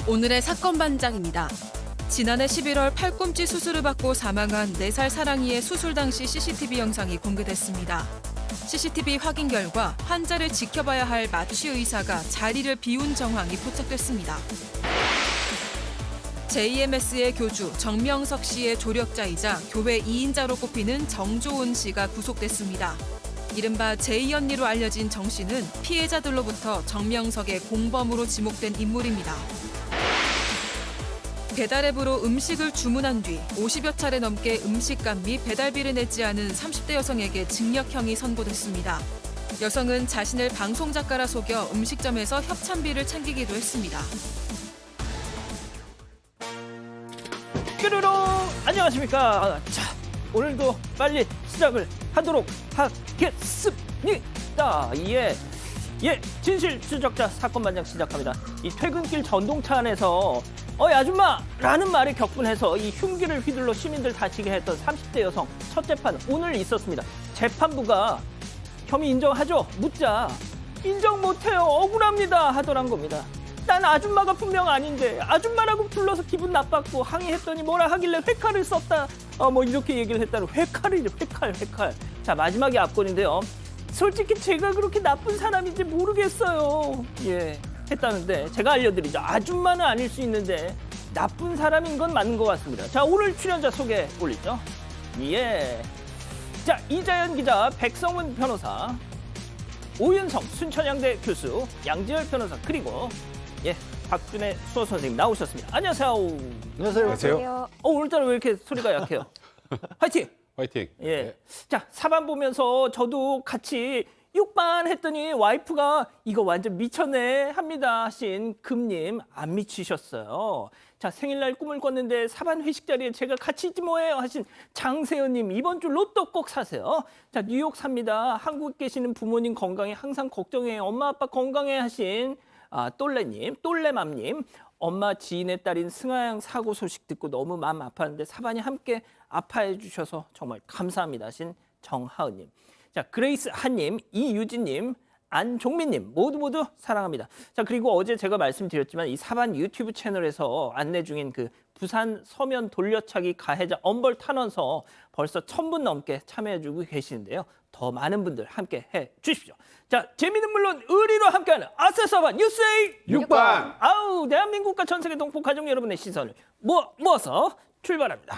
오늘의 사건 반장입니다. 지난해 11월 팔꿈치 수술을 받고 사망한 4살 사랑이의 수술 당시 CCTV 영상이 공개됐습니다. CCTV 확인 결과 환자를 지켜봐야 할 마취 의사가 자리를 비운 정황이 포착됐습니다. JMS의 교주 정명석 씨의 조력자이자 교회 2인자로 꼽히는 정조은 씨가 구속됐습니다. 이른바 제이 언니로 알려진 정 씨는 피해자들로부터 정명석의 공범으로 지목된 인물입니다. 배달앱으로 음식을 주문한 뒤 50여 차례 넘게 음식값 및 배달비를 내지 않은 30대 여성에게 징역형이 선고됐습니다. 여성은 자신을 방송작가라 속여 음식점에서 협찬비를 챙기기도 했습니다. 뾰로롱! 안녕하십니까. 자, 오늘도 빨리 시작을 하도록 하겠습니다. 예, 진실 추적자 사건 반장 시작합니다. 이 퇴근길 전동차 안에서 어이 아줌마! 라는 말에 격분해서 이 흉기를 휘둘러 시민들 다치게 했던 30대 여성 첫 재판 오늘 있었습니다. 재판부가 혐의 인정하죠? 묻자 인정 못해요. 억울합니다. 하더란 겁니다. 난 아줌마가 분명 아닌데 아줌마라고 불러서 기분 나빴고 항의했더니 뭐라 하길래 회칼을 썼다. 뭐 이렇게 얘기를 했다는 회칼. 자, 마지막이 압권인데요. 솔직히 제가 그렇게 나쁜 사람인지 모르겠어요. 예, 했다는데 제가 알려드리죠. 아줌마는 아닐 수 있는데 나쁜 사람인 건 맞는 것 같습니다. 자, 오늘 출연자 소개 올리죠. 예. 자, 이자연 기자, 백성훈 변호사, 오윤성 순천향대 교수, 양지열 변호사, 그리고 예, 박준혜 수호 선생님 나오셨습니다. 안녕하세요. 안녕하세요. 오늘따라 왜 이렇게 소리가 약해요? 화이팅! 화이팅. 예. 네. 자, 사반 보면서 저도 같이 6반 했더니 와이프가 이거 완전 미쳤네 합니다 하신 금님 안 미치셨어요. 자, 생일날 꿈을 꿨는데 사반 회식 자리에 제가 같이 있지 뭐예요 하신 장세현님 이번 주 로또 꼭 사세요. 자, 뉴욕 삽니다. 한국에 계시는 부모님 건강에 항상 걱정해요. 엄마 아빠 건강해 하신 똘레님, 똘레맘님, 엄마 지인의 딸인 승아양 사고 소식 듣고 너무 마음 아팠는데 사반이 함께 아파해 주셔서 정말 감사합니다 하신 정하은님. 자, 그레이스 한님, 이유진님, 안종민님 모두 사랑합니다. 자, 그리고 어제 제가 말씀드렸지만 이 사반 유튜브 채널에서 안내 중인 그 부산 서면 돌려차기 가해자 엄벌 탄원서 벌써 1000분 넘게 참여해주고 계시는데요. 더 많은 분들 함께 해 주십시오. 자, 재미는 물론 의리로 함께하는 아싸 사반 뉴스에이 6반. 아우, 대한민국과 전 세계 동포 가족 여러분의 시선을 모아서 출발합니다.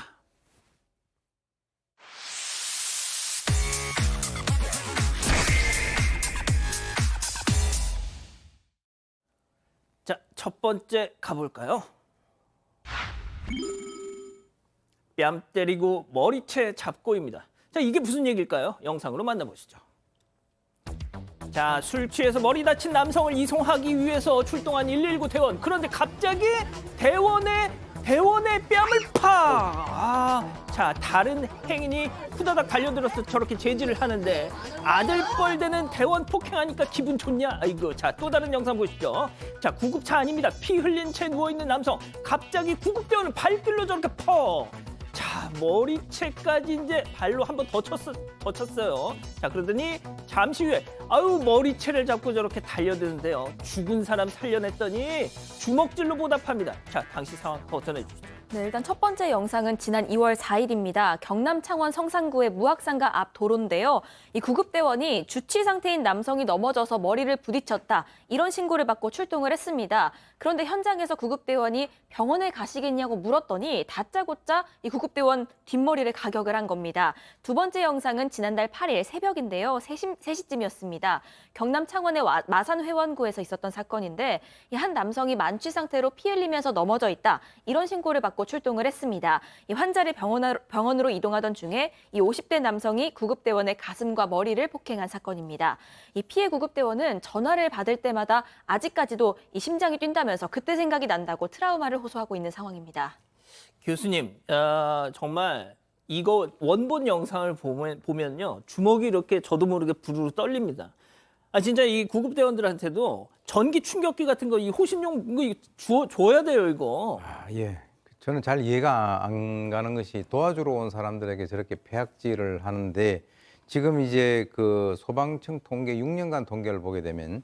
자, 첫 번째 가볼까요? 뺨 때리고 머리채 잡고입니다. 자, 이게 무슨 얘기일까요? 영상으로 만나보시죠. 자, 술 취해서 머리 다친 남성을 이송하기 위해서 출동한 119 대원. 그런데 갑자기 대원의 뺨을 자, 다른 행인이 후다닥 달려들어서 저렇게 제지를 하는데 아들뻘 되는 대원 폭행하니까 기분 좋냐? 아이고, 자, 또 다른 영상 보시죠. 자, 구급차 아닙니다. 피 흘린 채 누워있는 남성. 갑자기 구급대원을 발길로 저렇게 자, 머리채까지 이제 발로 한 번 더 쳤어요. 자, 그러더니 잠시 후에 머리채를 잡고 저렇게 달려드는데요. 죽은 사람 살려냈더니 주먹질로 보답합니다. 자, 당시 상황 더 전해주시죠. 네, 일단 첫 번째 영상은 지난 2월 4일입니다. 경남 창원 성산구의 무학상가 앞 도로인데요. 이 구급대원이 주치 상태인 남성이 넘어져서 머리를 부딪혔다. 이런 신고를 받고 출동을 했습니다. 그런데 현장에서 구급대원이 병원에 가시겠냐고 물었더니 다짜고짜 이 구급대원 뒷머리를 가격을 한 겁니다. 두 번째 영상은 지난달 8일 새벽인데요. 3시쯤이었습니다. 경남 창원의 마산회원구에서 있었던 사건인데 이 한 남성이 만취 상태로 피 흘리면서 넘어져 있다. 이런 신고를 받고 출동을 했습니다. 이 환자를 병원으로 이동하던 중에 이 50대 남성이 구급대원의 가슴과 머리를 폭행한 사건입니다. 이 피해 구급대원은 전화를 받을 때마다 아직까지도 이 심장이 뛴다면서 그때 생각이 난다고 트라우마를 호소하고 있는 상황입니다. 교수님, 정말 이거 원본 영상을 보면요. 주먹이 이렇게 저도 모르게 부르르 떨립니다. 진짜 이 구급대원들한테도 전기 충격기 같은 거, 이 호신용 이거 줘야 돼요, 이거. 예. 저는 잘 이해가 안 가는 것이 도와주러 온 사람들에게 저렇게 폐악질을 하는데 지금 이제 그 소방청 통계 6년간 통계를 보게 되면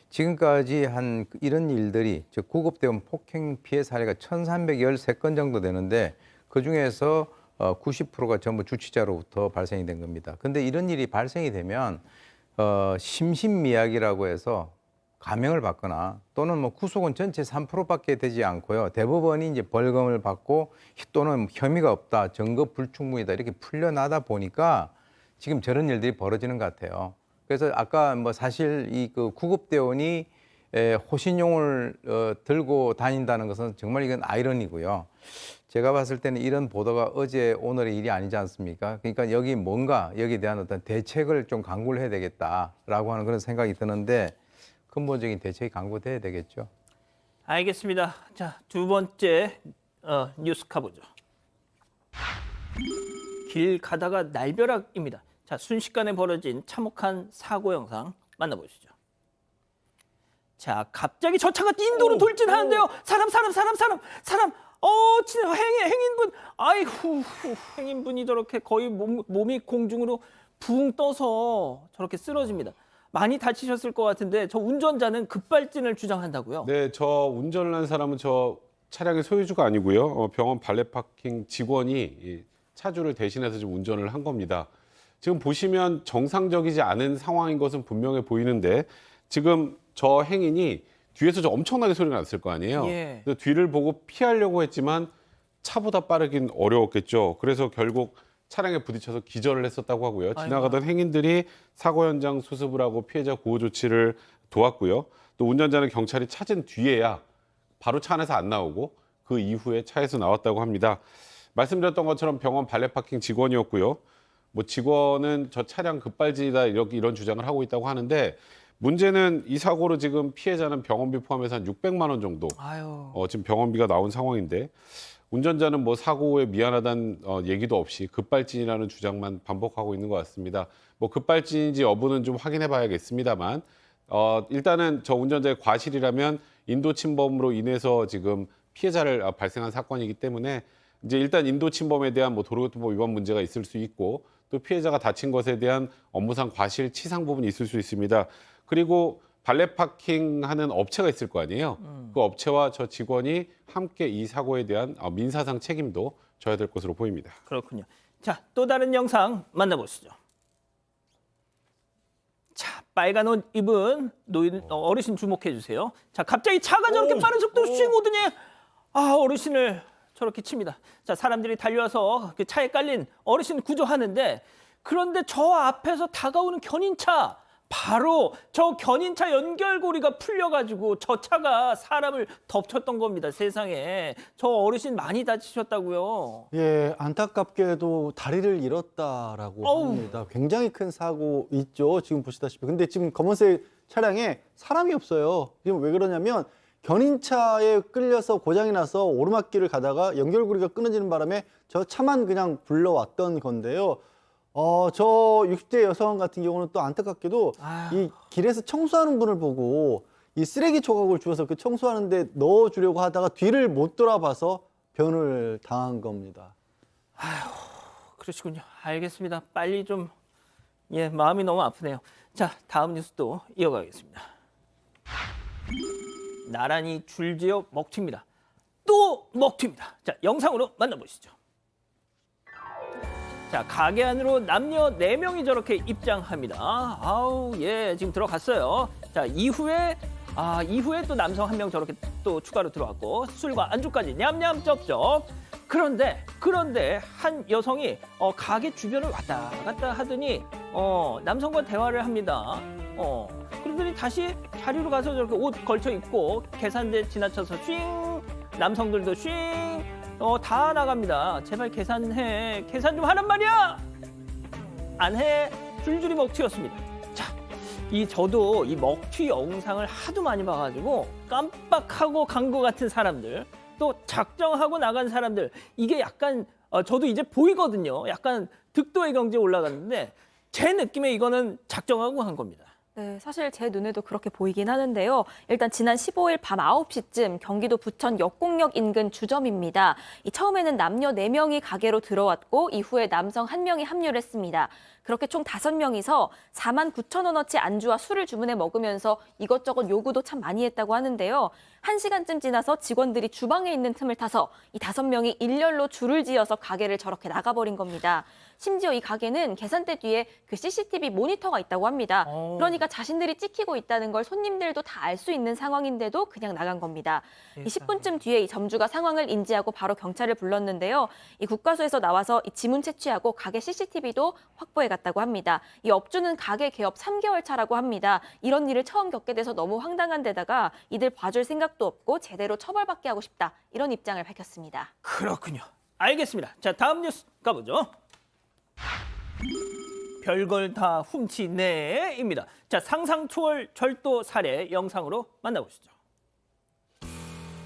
지금까지 한 이런 일들이 즉 구급대원 폭행 피해 사례가 1,313건 정도 되는데 그중에서 90%가 전부 주치자로부터 발생이 된 겁니다. 근데 이런 일이 발생이 되면 심신미약이라고 해서 감형을 받거나 또는 뭐 구속은 전체 3%밖에 되지 않고요. 대법원이 이제 벌금을 받고 또는 혐의가 없다, 증거 불충분이다 이렇게 풀려나다 보니까 지금 저런 일들이 벌어지는 것 같아요. 그래서 아까 뭐 사실 이 그 구급대원이 호신용을 들고 다닌다는 것은 정말 이건 아이러니고요. 제가 봤을 때는 이런 보도가 어제 오늘의 일이 아니지 않습니까? 그러니까 여기 뭔가 여기에 대한 어떤 대책을 좀 강구를 해야 되겠다라고 하는 그런 생각이 드는데 근본적인 대책이 강구돼야 되겠죠. 알겠습니다. 자, 두 번째 뉴스 가보죠. 길 가다가 날벼락입니다. 자, 순식간에 벌어진 참혹한 사고 영상 만나보시죠. 자, 갑자기 저 차가 인도로 돌진하는데요. 사람. 진짜 행인분. 아이고, 행인분이 저렇게 거의 몸이 공중으로 붕 떠서 저렇게 쓰러집니다. 많이 다치셨을 것 같은데 저 운전자는 급발진을 주장한다고요? 네, 저 운전을 한 사람은 저 차량의 소유주가 아니고요. 병원 발레 파킹 직원이 이 차주를 대신해서 지금 운전을 한 겁니다. 지금 보시면 정상적이지 않은 상황인 것은 분명해 보이는데 지금 저 행인이 뒤에서 저 엄청나게 소리가 났을 거 아니에요. 예. 그래서 뒤를 보고 피하려고 했지만 차보다 빠르긴 어려웠겠죠. 그래서 결국 차량에 부딪혀서 기절을 했었다고 하고요. 지나가던 행인들이 사고 현장 수습을 하고 피해자 보호 조치를 도왔고요. 또 운전자는 경찰이 찾은 뒤에야 바로 차 안에서 안 나오고 그 이후에 차에서 나왔다고 합니다. 말씀드렸던 것처럼 병원 발레 파킹 직원이었고요. 뭐 직원은 저 차량 급발진이다 이런 주장을 하고 있다고 하는데 문제는 이 사고로 지금 피해자는 병원비 포함해서 한 600만 원 정도 지금 병원비가 나온 상황인데 운전자는 뭐 사고에 미안하다는 얘기도 없이 급발진이라는 주장만 반복하고 있는 것 같습니다. 뭐 급발진인지 여부는 좀 확인해 봐야겠습니다만 일단은 저 운전자의 과실이라면 인도 침범으로 인해서 지금 피해자를 발생한 사건이기 때문에 이제 일단 인도 침범에 대한 뭐 도로교통법 위반 문제가 있을 수 있고 또 피해자가 다친 것에 대한 업무상 과실 치상 부분이 있을 수 있습니다. 그리고 발레 파킹 하는 업체가 있을 거 아니에요. 그 업체와 저 직원이 함께 이 사고에 대한 민사상 책임도 져야 될 것으로 보입니다. 그렇군요. 자, 또 다른 영상 만나보시죠. 자, 빨간 옷 입은 어르신 주목해 주세요. 자, 갑자기 차가 저렇게 빠른 속도로 쉥 오더니 어르신을 저렇게 칩니다. 자, 사람들이 달려와서 그 차에 깔린 어르신 구조하는데 그런데 저 앞에서 다가오는 견인차 바로 저 견인차 연결고리가 풀려가지고 저 차가 사람을 덮쳤던 겁니다. 세상에. 저 어르신 많이 다치셨다고요. 예, 안타깝게도 다리를 잃었다라고 합니다. 굉장히 큰 사고 있죠. 지금 보시다시피. 근데 지금 검은색 차량에 사람이 없어요. 지금 왜 그러냐면 견인차에 끌려서 고장이 나서 오르막길을 가다가 연결고리가 끊어지는 바람에 저 차만 그냥 불러왔던 건데요. 저 60대 여성 같은 경우는 또 안타깝게도 이 길에서 청소하는 분을 보고 이 쓰레기 조각을 주워서 그 청소하는데 넣어주려고 하다가 뒤를 못 돌아봐서 변을 당한 겁니다. 그러시군요. 알겠습니다. 빨리 좀 마음이 너무 아프네요. 자, 다음 뉴스도 이어가겠습니다. 나란히 줄지어 먹튀입니다. 또 먹튀입니다. 자, 영상으로 만나보시죠. 자, 가게 안으로 남녀 4명이 저렇게 입장합니다. 지금 들어갔어요. 자, 이후에 또 남성 1명 저렇게 또 추가로 들어왔고 술과 안주까지 냠냠 쩝쩝. 그런데 한 여성이 가게 주변을 왔다 갔다 하더니 남성과 대화를 합니다. 그러더니 다시 자리로 가서 저렇게 옷 걸쳐 입고 계산대 지나쳐서 쉥, 남성들도 쉥, 다 나갑니다. 제발 계산해. 계산 좀 하란 말이야. 안 해. 줄줄이 먹튀였습니다. 자, 저도 이 먹튀 영상을 하도 많이 봐가지고 깜빡하고 간 것 같은 사람들, 또 작정하고 나간 사람들, 이게 약간 저도 이제 보이거든요. 약간 득도의 경지에 올라갔는데 제 느낌에 이거는 작정하고 한 겁니다. 네, 사실 제 눈에도 그렇게 보이긴 하는데요. 일단 지난 15일 밤 9시쯤 경기도 부천 역곡역 인근 주점입니다. 처음에는 남녀 4명이 가게로 들어왔고 이후에 남성 1명이 합류를 했습니다. 그렇게 총 5명이서 49,000원어치 안주와 술을 주문해 먹으면서 이것저것 요구도 참 많이 했다고 하는데요. 1시간쯤 지나서 직원들이 주방에 있는 틈을 타서 이 5명이 일렬로 줄을 지어서 가게를 저렇게 나가버린 겁니다. 심지어 이 가게는 계산대 뒤에 그 CCTV 모니터가 있다고 합니다. 그러니까 자신들이 찍히고 있다는 걸 손님들도 다 알 수 있는 상황인데도 그냥 나간 겁니다. 이 10분쯤 뒤에 이 점주가 상황을 인지하고 바로 경찰을 불렀는데요. 이 국과수에서 나와서 이 지문 채취하고 가게 CCTV도 확보해 갔다고 합니다. 이 업주는 가게 개업 3개월 차라고 합니다. 이런 일을 처음 겪게 돼서 너무 황당한 데다가 이들 봐줄 생각도 없고 제대로 처벌받게 하고 싶다. 이런 입장을 밝혔습니다. 그렇군요. 알겠습니다. 자, 다음 뉴스 가보죠. 별걸 다 훔치네입니다. 자, 상상 초월 절도 살해 영상으로 만나보시죠.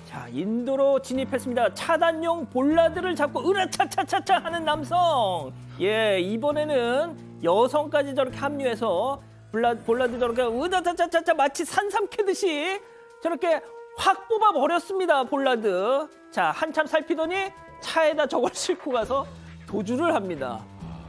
자, 인도로 진입했습니다. 차단용 볼라드를 잡고 으라차차차차 하는 남성. 예, 이번에는 여성까지 저렇게 합류해서 볼라드 저렇게 으라차차차차 마치 산삼 캐듯이 저렇게 확 뽑아 버렸습니다. 볼라드. 자, 한참 살피더니 차에다 저걸 싣고 가서 도주를 합니다.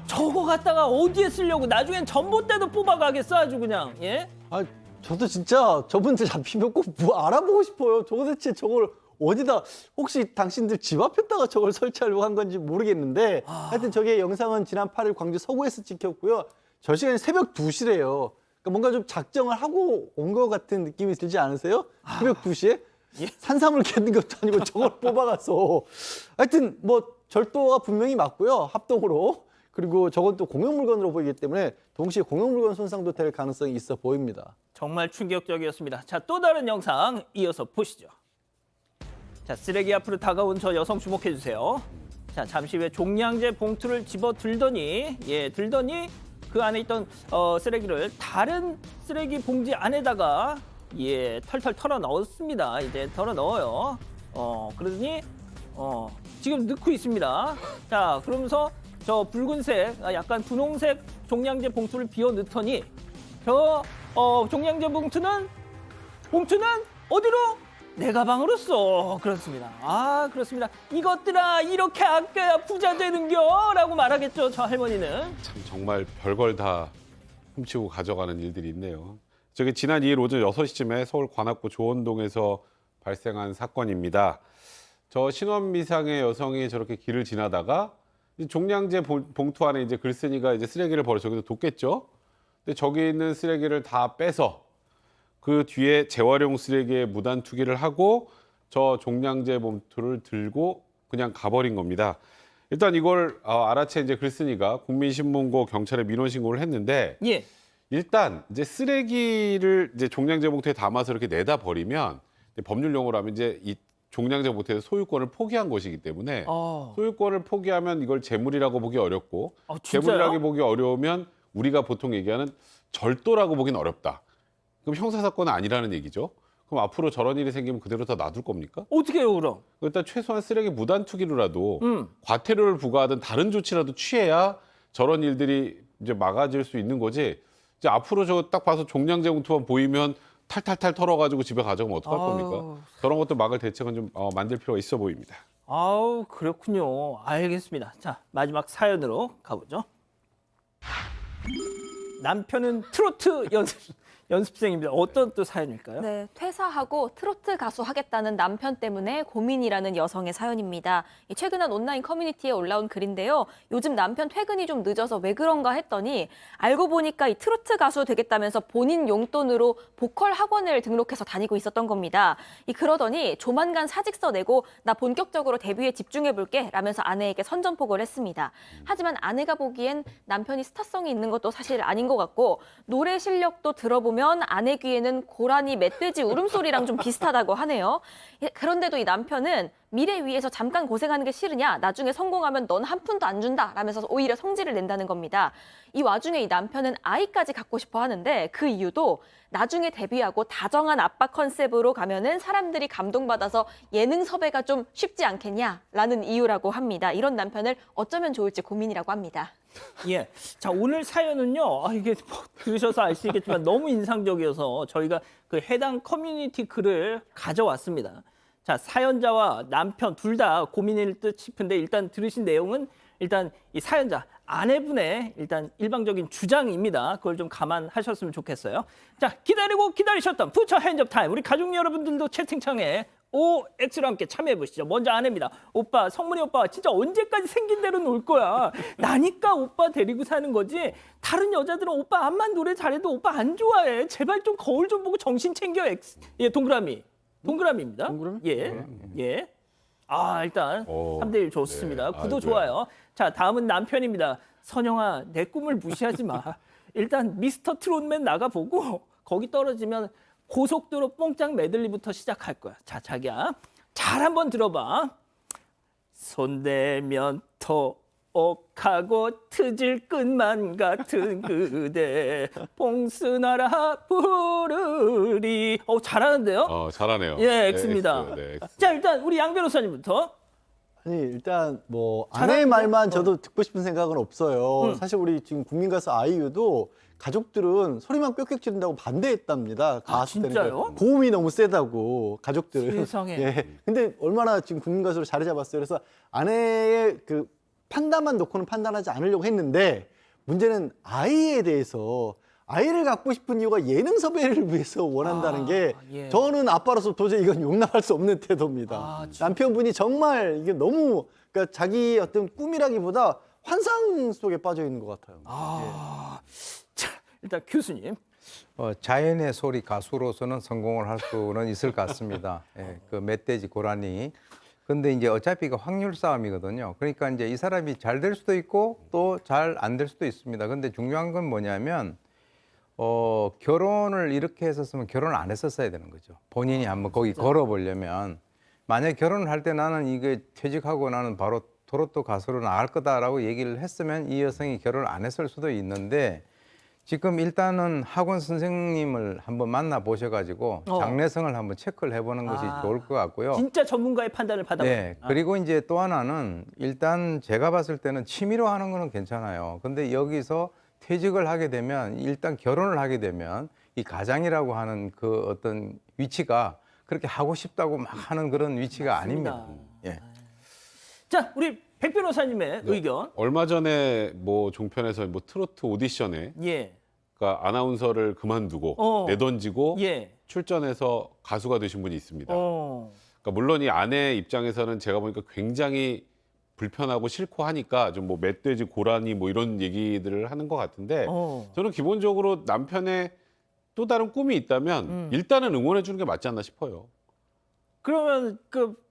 저거 갖다가 어디에 쓰려고 나중엔 전봇대도 뽑아가겠어 아주 그냥. 예? 아, 저도 진짜 저분들 잡히면 꼭 뭐 알아보고 싶어요. 저거 대체 저걸 어디다 혹시 당신들 집 앞에다가 저걸 설치하려고 한 건지 모르겠는데 하여튼 저게 영상은 지난 8일 광주 서구에서 찍혔고요. 저 시간이 새벽 2시래요. 그러니까 뭔가 좀 작정을 하고 온 것 같은 느낌이 들지 않으세요? 새벽 2시에? 예? 산삼을 캐는 것도 아니고 저걸 뽑아가서 하여튼 뭐 절도가 분명히 맞고요. 합동으로. 그리고 저건 또 공용물건으로 보이기 때문에 동시에 공용물건 손상도 될 가능성이 있어 보입니다. 정말 충격적이었습니다. 자, 또 다른 영상 이어서 보시죠. 자, 쓰레기 앞으로 다가온 저 여성 주목해 주세요. 자, 잠시 후에 종량제 봉투를 집어 들더니 그 안에 있던 쓰레기를 다른 쓰레기 봉지 안에다가 털털 털어 넣었습니다. 이제 털어 넣어요. 그러더니 지금 넣고 있습니다. 자, 그러면서 저 붉은색, 약간 분홍색 종량제 봉투를 비워 넣더니 저 종량제 봉투는 어디로? 내 가방으로 써. 그렇습니다. 아, 그렇습니다. 이것들아 이렇게 아껴야 부자 되는겨 라고 말하겠죠, 저 할머니는. 참 정말 별걸 다 훔치고 가져가는 일들이 있네요. 저게 지난 2일 오전 6시쯤에 서울 관악구 조원동에서 발생한 사건입니다. 저 신원미상의 여성이 저렇게 길을 지나다가 종량제 봉투 안에 이제 글쓴이가 이제 쓰레기를 버려 저기서 뒀겠죠. 근데 저기 있는 쓰레기를 다 빼서 그 뒤에 재활용 쓰레기에 무단 투기를 하고 저 종량제 봉투를 들고 그냥 가버린 겁니다. 일단 이걸 알아챈 이제 글쓴이가 국민신문고 경찰에 민원 신고를 했는데 예. 일단 이제 쓰레기를 이제 종량제 봉투에 담아서 이렇게 내다 버리면 법률 용어로 하면 이제 이 종량제 봉투에서 소유권을 포기한 것이기 때문에 소유권을 포기하면 이걸 재물이라고 보기 어렵고 재물이라고 보기 어려우면 우리가 보통 얘기하는 절도라고 보기는 어렵다. 그럼 형사사건은 아니라는 얘기죠. 그럼 앞으로 저런 일이 생기면 그대로 다 놔둘 겁니까? 어떻게 해요, 그럼? 일단 최소한 쓰레기 무단 투기로라도 과태료를 부과하든 다른 조치라도 취해야 저런 일들이 이제 막아질 수 있는 거지. 이제 앞으로 저 딱 봐서 종량제 봉투만 보이면 탈탈탈 털어가지고 집에 가져가면 어떡할 겁니까? 저런 것도 막을 대책은 좀 만들 필요가 있어 보입니다. 아우, 그렇군요. 알겠습니다. 자, 마지막 사연으로 가보죠. 남편은 트로트 연습생입니다. 어떤 또 사연일까요? 네, 퇴사하고 트로트 가수 하겠다는 남편 때문에 고민이라는 여성의 사연입니다. 최근 한 온라인 커뮤니티에 올라온 글인데요. 요즘 남편 퇴근이 좀 늦어서 왜 그런가 했더니 알고 보니까 이 트로트 가수 되겠다면서 본인 용돈으로 보컬 학원을 등록해서 다니고 있었던 겁니다. 그러더니 조만간 사직서 내고 나 본격적으로 데뷔에 집중해볼게 라면서 아내에게 선전포고를 했습니다. 하지만 아내가 보기엔 남편이 스타성이 있는 것도 사실 아닌 것 같고 노래 실력도 들어보면 아내 귀에는 고라니 멧돼지 울음소리랑 좀 비슷하다고 하네요. 그런데도 이 남편은 미래 위해서 잠깐 고생하는 게 싫으냐? 나중에 성공하면 넌 한 푼도 안 준다 라면서 오히려 성질을 낸다는 겁니다. 이 와중에 이 남편은 아이까지 갖고 싶어 하는데 그 이유도 나중에 데뷔하고 다정한 아빠 컨셉으로 가면은 사람들이 감동받아서 예능 섭외가 좀 쉽지 않겠냐라는 이유라고 합니다. 이런 남편을 어쩌면 좋을지 고민이라고 합니다. 예. 자, 오늘 사연은요. 이게 뭐 들으셔서 아시겠지만 너무 인상적이어서 저희가 그 해당 커뮤니티 글을 가져왔습니다. 자, 사연자와 남편 둘 다 고민일 듯 싶은데 일단 들으신 내용은 일단 이 사연자 아내분의 일단 일방적인 주장입니다. 그걸 좀 감안하셨으면 좋겠어요. 자, 기다리고 기다리셨던 부처 핸즈업 타임. 우리 가족 여러분들도 채팅창에 OX로 함께 참여해 보시죠. 먼저 아내입니다. 오빠, 성문이 오빠 진짜 언제까지 생긴 대로 놀 거야. 나니까 오빠 데리고 사는 거지. 다른 여자들은 오빠 암만 노래 잘해도 오빠 안 좋아해. 제발 좀 거울 좀 보고 정신 챙겨. X. 예, 동그라미. 동그라미입니다. 동그라미? 예. 예. 일단 오, 3대1 좋습니다. 네. 구도 아이고야. 좋아요. 자, 다음은 남편입니다. 선영아, 내 꿈을 무시하지 마. 일단 미스터 트롯맨 나가보고 거기 떨어지면 고속도로 뽕짝 메들리부터 시작할 거야. 자, 자기야. 잘 한번 들어봐. 손대면 톡하고 트질 끝만 같은 그대 봉순하라 부르리. 잘하는데요? 잘하네요. 예, X입니다. X, 네, X. 자, 일단 우리 양 변호사님부터. 아니 일단 뭐 잘하는데? 아내의 말만 저도 듣고 싶은 생각은 없어요. 응. 사실 우리 지금 국민 가수 아이유도 가족들은 소리만 꽥꽥 지른다고 반대했답니다. 가수 때는 진짜요? 고음이 너무 세다고 가족들은. 세상에. 예. 근데 얼마나 지금 국민 가수로 자리 잡았어요. 그래서 아내의 그 판단만 놓고는 판단하지 않으려고 했는데 문제는 아이에 대해서 아이를 갖고 싶은 이유가 예능 섭외를 위해서 원한다는 게 예. 저는 아빠로서 도저히 이건 용납할 수 없는 태도입니다. 진짜. 남편분이 정말 이게 너무 그러니까 자기 어떤 꿈이라기보다 환상 속에 빠져 있는 것 같아요. 자, 일단 교수님. 자연의 소리 가수로서는 성공을 할 수는 있을 것 같습니다. 예, 그 멧돼지 고라니. 근데 이제 어차피 이거 확률 싸움이거든요. 그러니까 이제 이 사람이 잘 될 수도 있고 또 잘 안 될 수도 있습니다. 근데 중요한 건 뭐냐면 결혼을 이렇게 했었으면 결혼을 안 했었어야 되는 거죠. 본인이 한번 거기 걸어보려면 만약 결혼을 할 때 나는 이게 퇴직하고 나는 바로 트로트 가수로 나갈 거다라고 얘기를 했으면 이 여성이 결혼을 안 했을 수도 있는데 지금 일단은 학원 선생님을 한번 만나 보셔가지고 장래성을 한번 체크를 해보는 것이 좋을 것 같고요. 진짜 전문가의 판단을 받아보는. 네. 그리고 이제 또 하나는 일단 제가 봤을 때는 취미로 하는 거는 괜찮아요. 근데 여기서 퇴직을 하게 되면 일단 결혼을 하게 되면 이 가장이라고 하는 그 어떤 위치가 그렇게 하고 싶다고 막 하는 그런 위치가 아닙니다. 예. 자, 우리 백 변호사님의 의견. 얼마 전에 뭐 종편에서 뭐 트로트 오디션에 예. 그러니까 아나운서를 그만두고 내던지고 예. 출전해서 가수가 되신 분이 있습니다. 어. 그러니까 물론 이 아내 입장에서는 제가 보니까 굉장히 불편하고 싫고 하니까 좀 뭐 멧돼지 고라니 뭐 이런 얘기들을 하는 것 같은데 저는 기본적으로 남편의 또 다른 꿈이 있다면 일단은 응원해 주는 게 맞지 않나 싶어요. 그러면 그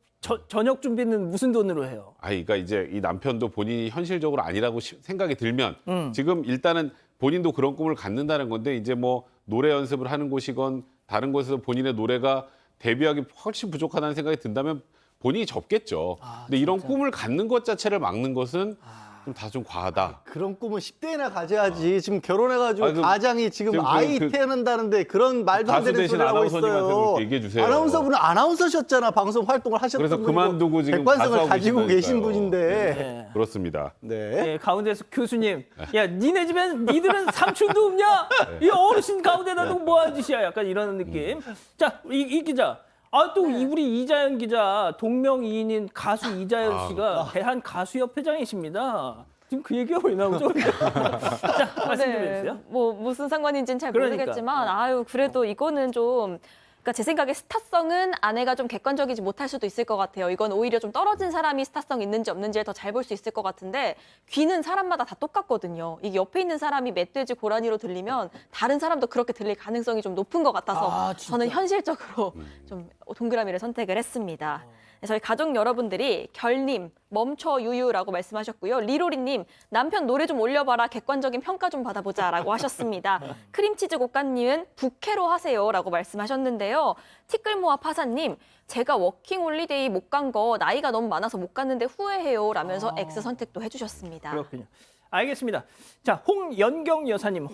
저녁 준비는 무슨 돈으로 해요? 그러니까 이제 이 남편도 본인이 현실적으로 아니라고 생각이 들면 지금 일단은 본인도 그런 꿈을 갖는다는 건데 이제 뭐 노래 연습을 하는 곳이건 다른 곳에서 본인의 노래가 데뷔하기 훨씬 부족하다는 생각이 든다면 본인이 접겠죠. 근데 이런 꿈을 갖는 것 자체를 막는 것은 좀 다소 좀 과하다. 그런 꿈은 10대나 가져야지. 지금 결혼해가지고 아니, 가장이 지금 아이 태어난다는데 그런 말도 안 가수 되는 대신 소리를 하고 아나운서님한테 있어요. 그렇게 얘기해 주세요. 아나운서분은 아나운서셨잖아. 방송 활동을 하셨던 그래서 분이고 그만두고 지금 객관성을 가수하고 가지고 계신 계신다니까요. 분인데. 예. 그렇습니다. 네. 예, 가운데서 교수님, 야, 니네 집엔 니들은 삼촌도 없냐? 이 어르신 가운데다 두고 뭐 하는 짓이야? 약간 이런 느낌. 자, 이 기자. 또 우리 이자연 기자, 동명이인인 가수 이자연 씨가 대한 가수협회장이십니다. 지금 그 얘기가 왜 나오죠? 자, 말씀 좀 해주세요. 뭐 무슨 상관인지는 잘 그러니까. 모르겠지만 그래도 이거는 좀 그러니까 제 생각에 스타성은 아내가 좀 객관적이지 못할 수도 있을 것 같아요. 이건 오히려 좀 떨어진 사람이 스타성 있는지 없는지를 더 잘 볼 수 있을 것 같은데 귀는 사람마다 다 똑같거든요. 이게 옆에 있는 사람이 멧돼지 고라니로 들리면 다른 사람도 그렇게 들릴 가능성이 좀 높은 것 같아서 저는 현실적으로 좀 동그라미를 선택을 했습니다. 저희 가족 여러분들이 결님, 멈춰 유유라고 말씀하셨고요. 리로리님, 남편 노래 좀 올려봐라, 객관적인 평가 좀 받아보자라고 하셨습니다. 크림치즈 곡간님은 부캐로 하세요라고 말씀하셨는데요. 티끌모아 파사님, 제가 워킹홀리데이 못 간 거 나이가 너무 많아서 못 갔는데 후회해요라면서 X 선택도 해주셨습니다. 그렇군요. 알겠습니다. 자, 홍연경 여사님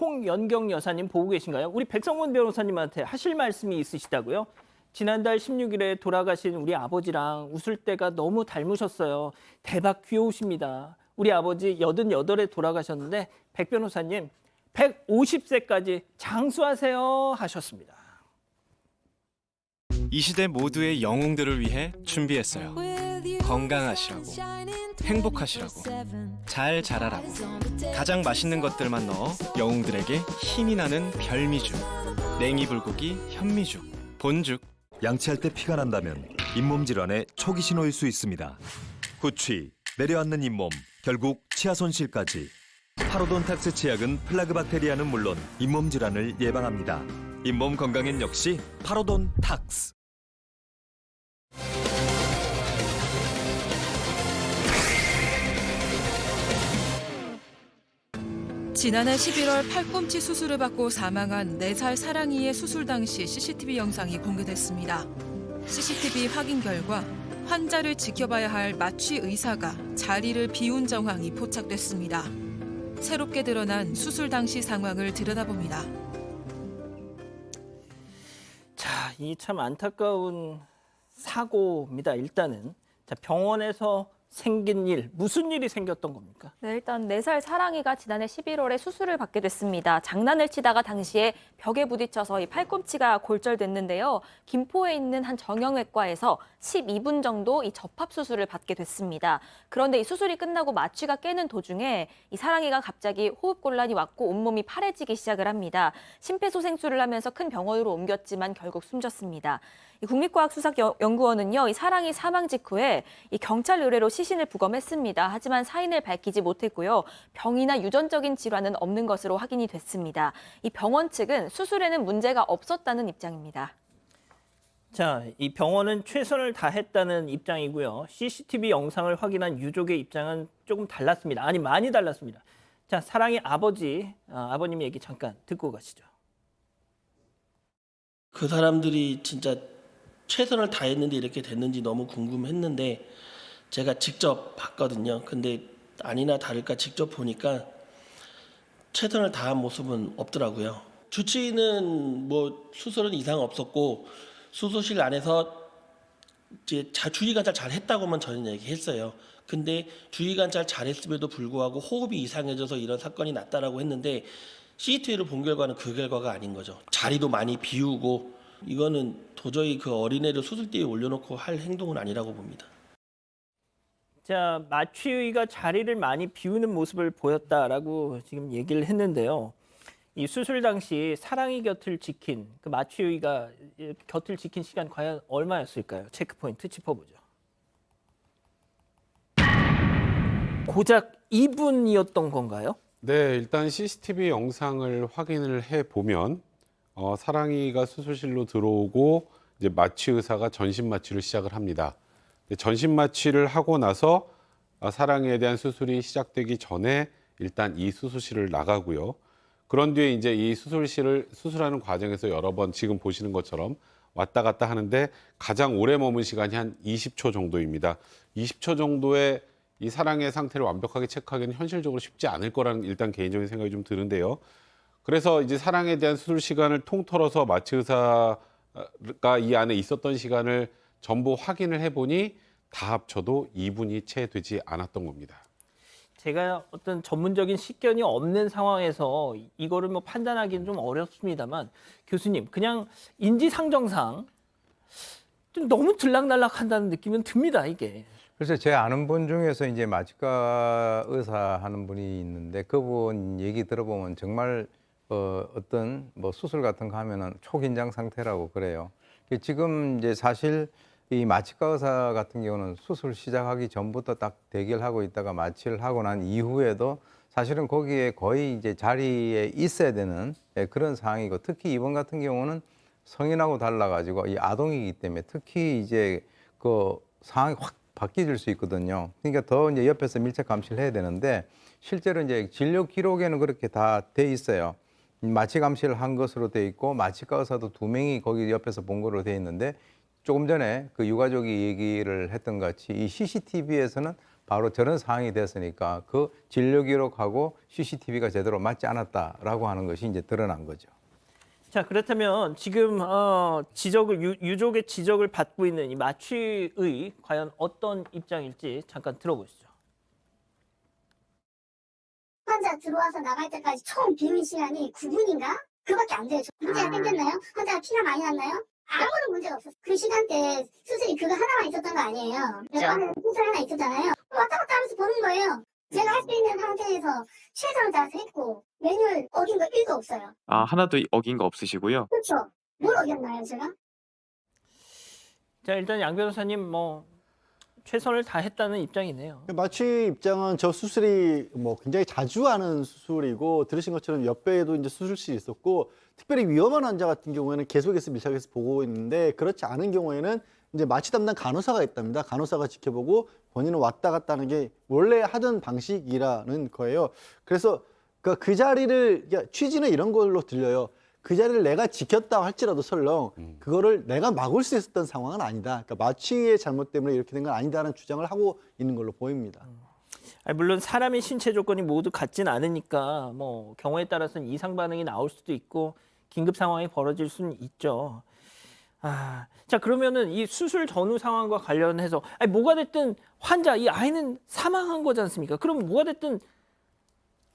보고 계신가요? 우리 백성문 변호사님한테 하실 말씀이 있으시다고요? 지난달 16일에 돌아가신 우리 아버지랑 웃을 때가 너무 닮으셨어요. 대박 귀여우십니다. 우리 아버지 88에 돌아가셨는데 백 변호사님 150세까지 장수하세요 하셨습니다. 이 시대 모두의 영웅들을 위해 준비했어요. 건강하시라고, 행복하시라고, 잘 자라라고, 가장 맛있는 것들만 넣어 영웅들에게 힘이 나는 별미죽, 냉이 불고기 현미죽, 본죽. 양치할 때 피가 난다면 잇몸 질환의 초기 신호일 수 있습니다. 구취, 내려앉는 잇몸, 결국 치아 손실까지. 파로돈탁스 치약은 플라그 박테리아는 물론 잇몸 질환을 예방합니다. 잇몸 건강엔 역시 파로돈탁스. 지난해 11월 팔꿈치 수술을 받고 사망한 4살 사랑이의 수술 당시 CCTV 영상이 공개됐습니다. CCTV 확인 결과 환자를 지켜봐야 할 마취 의사가 자리를 비운 정황이 포착됐습니다. 새롭게 드러난 수술 당시 상황을 들여다봅니다. 자, 이 참 안타까운 사고입니다. 일단은 자, 병원에서 생긴 일, 무슨 일이 생겼던 겁니까? 네, 일단 4살 사랑이가 지난해 11월에 수술을 받게 됐습니다. 장난을 치다가 당시에 벽에 부딪혀서 이 팔꿈치가 골절됐는데요. 김포에 있는 한 정형외과에서 12분 정도 이 접합 수술을 받게 됐습니다. 그런데 이 수술이 끝나고 마취가 깨는 도중에 이 사랑이가 갑자기 호흡곤란이 왔고 온몸이 파래지기 시작을 합니다. 심폐소생술을 하면서 큰 병원으로 옮겼지만 결국 숨졌습니다. 이 국립과학수사연구원은요, 이 사랑이 사망 직후에 이 경찰 의뢰로 시신을 부검했습니다. 하지만 사인을 밝히지 못했고요. 병이나 유전적인 질환은 없는 것으로 확인이 됐습니다. 이 병원 측은 수술에는 문제가 없었다는 입장입니다. 자, 이 병원은 최선을 다했다는 입장이고요. CCTV 영상을 확인한 유족의 입장은 조금 달랐습니다. 아니, 많이 달랐습니다. 자, 사랑의 아버님 얘기 잠깐 듣고 가시죠. 그 사람들이 진짜 최선을 다했는데 이렇게 됐는지 너무 궁금했는데 제가 직접 봤거든요. 근데 아니나 다를까 직접 보니까 최선을 다한 모습은 없더라고요. 주치의는 뭐 수술은 이상 없었고 수술실 안에서 이제 주의 관찰 잘 했다고만 저는 얘기했어요. 근데 주의 관찰 잘했음에도 불구하고 호흡이 이상해져서 이런 사건이 났다라고 했는데 CCTV를 본 결과는 그 결과가 아닌 거죠. 자리도 많이 비우고 이거는 도저히 그 어린애를 수술대에 올려놓고 할 행동은 아니라고 봅니다. 자, 마취의가 자리를 많이 비우는 모습을 보였다라고 지금 얘기를 했는데요. 이 수술 당시 사랑이 곁을 지킨 그 마취의가 곁을 지킨 시간 과연 얼마였을까요? 체크 포인트 짚어보죠. 고작 2분이었던 건가요? 네, 일단 CCTV 영상을 확인을 해 보면 사랑이가 수술실로 들어오고 이제 마취 의사가 전신 마취를 시작을 합니다. 전신 마취를 하고 나서 사랑이에 대한 수술이 시작되기 전에 일단 이 수술실을 나가고요. 그런 뒤에 이제 이 수술실을 수술하는 과정에서 여러 번 지금 보시는 것처럼 왔다 갔다 하는데 가장 오래 머문 시간이 한 20초 정도입니다. 20초 정도의 이 사랑의 상태를 완벽하게 체크하기는 현실적으로 쉽지 않을 거라는 일단 개인적인 생각이 좀 드는데요. 그래서 이제 사랑에 대한 수술 시간을 통틀어서 마취 의사가 이 안에 있었던 시간을 전부 확인을 해보니 다 합쳐도 2분이 채 되지 않았던 겁니다. 제가 어떤 전문적인 식견이 없는 상황에서 이거를 뭐 판단하기는 좀 어렵습니다만 교수님, 그냥 인지상정상 좀 너무 들락날락한다는 느낌은 듭니다, 이게. 그래서 제 아는 분 중에서 이제 마취과 의사 하는 분이 있는데 그분 얘기 들어보면 정말 어떤 뭐 수술 같은 거 하면은 초긴장 상태라고 그래요. 지금 이제 사실 이 마취과 의사 같은 경우는 수술 시작하기 전부터 딱 대기를 있다가 마취를 하고 난 이후에도 사실은 거기에 거의 이제 자리에 있어야 되는 그런 상황이고, 특히 이번 같은 경우는 성인하고 달라가지고 이 아동이기 때문에 특히 이제 그 상황이 확 바뀌질 수 있거든요. 그러니까 더 이제 옆에서 밀착 감시를 해야 되는데 실제로 이제 진료 기록에는 그렇게 다 돼 있어요. 마취 감시를 한 것으로 돼 있고 마취과 의사도 2명이 거기 옆에서 본 거로 돼 있는데 조금 전에 그 유가족이 얘기를 했던 것 같이 이 CCTV에서는 바로 저런 상황이 됐으니까 그 진료 기록하고 CCTV가 제대로 맞지 않았다라고 하는 것이 이제 드러난 거죠. 자, 그렇다면 지금 유족의 지적을 받고 있는 이 마취의 과연 어떤 입장일지 잠깐 들어보시죠. 들어와서 나갈 때까지 총 비운 시간이 9분인가? 그밖에 안 돼요. 문제가 생겼나요? 환자가 피가 많이 났나요? 아무런 문제가 없었어요. 그 시간대에 수술이 그거 하나만 있었던 거 아니에요. 몇 번은 수술 하나 있었잖아요. 왔다 갔다 하면서 보는 거예요. 제가 할 수 있는 상태에서 최선을 다해서 했고 매뉴얼 어긴 거 1도 없어요. 아, 하나도 어긴 거 없으시고요. 그렇죠. 뭘 어겼나요, 제가? 자, 일단 양 변호사님 뭐 최선을 다했다는 입장이네요. 마취 입장은 저 수술이 뭐 굉장히 자주 하는 수술이고 들으신 것처럼 옆에도 이제 수술실이 있었고 특별히 위험한 환자 같은 경우에는 계속해서 밀착해서 보고 있는데 그렇지 않은 경우에는 이제 마취 담당 간호사가 있답니다. 간호사가 지켜보고 본인은 왔다 갔다 하는 게 원래 하던 방식이라는 거예요. 그래서 그 자리를 취지는 이런 걸로 들려요. 그 자리를 내가 지켰다 할지라도 설령 그거를 내가 막을 수 있었던 상황은 아니다. 그러니까 마취의 잘못 때문에 이렇게 된 건 아니다라는 주장을 하고 있는 걸로 보입니다. 물론 사람의 신체 조건이 모두 같진 않으니까 뭐 경우에 따라서는 이상 반응이 나올 수도 있고 긴급 상황이 벌어질 수는 있죠. 자, 그러면은 이 수술 전후 상황과 관련해서 뭐가 됐든 환자 이 아이는 사망한 거지 않습니까? 그럼 뭐가 됐든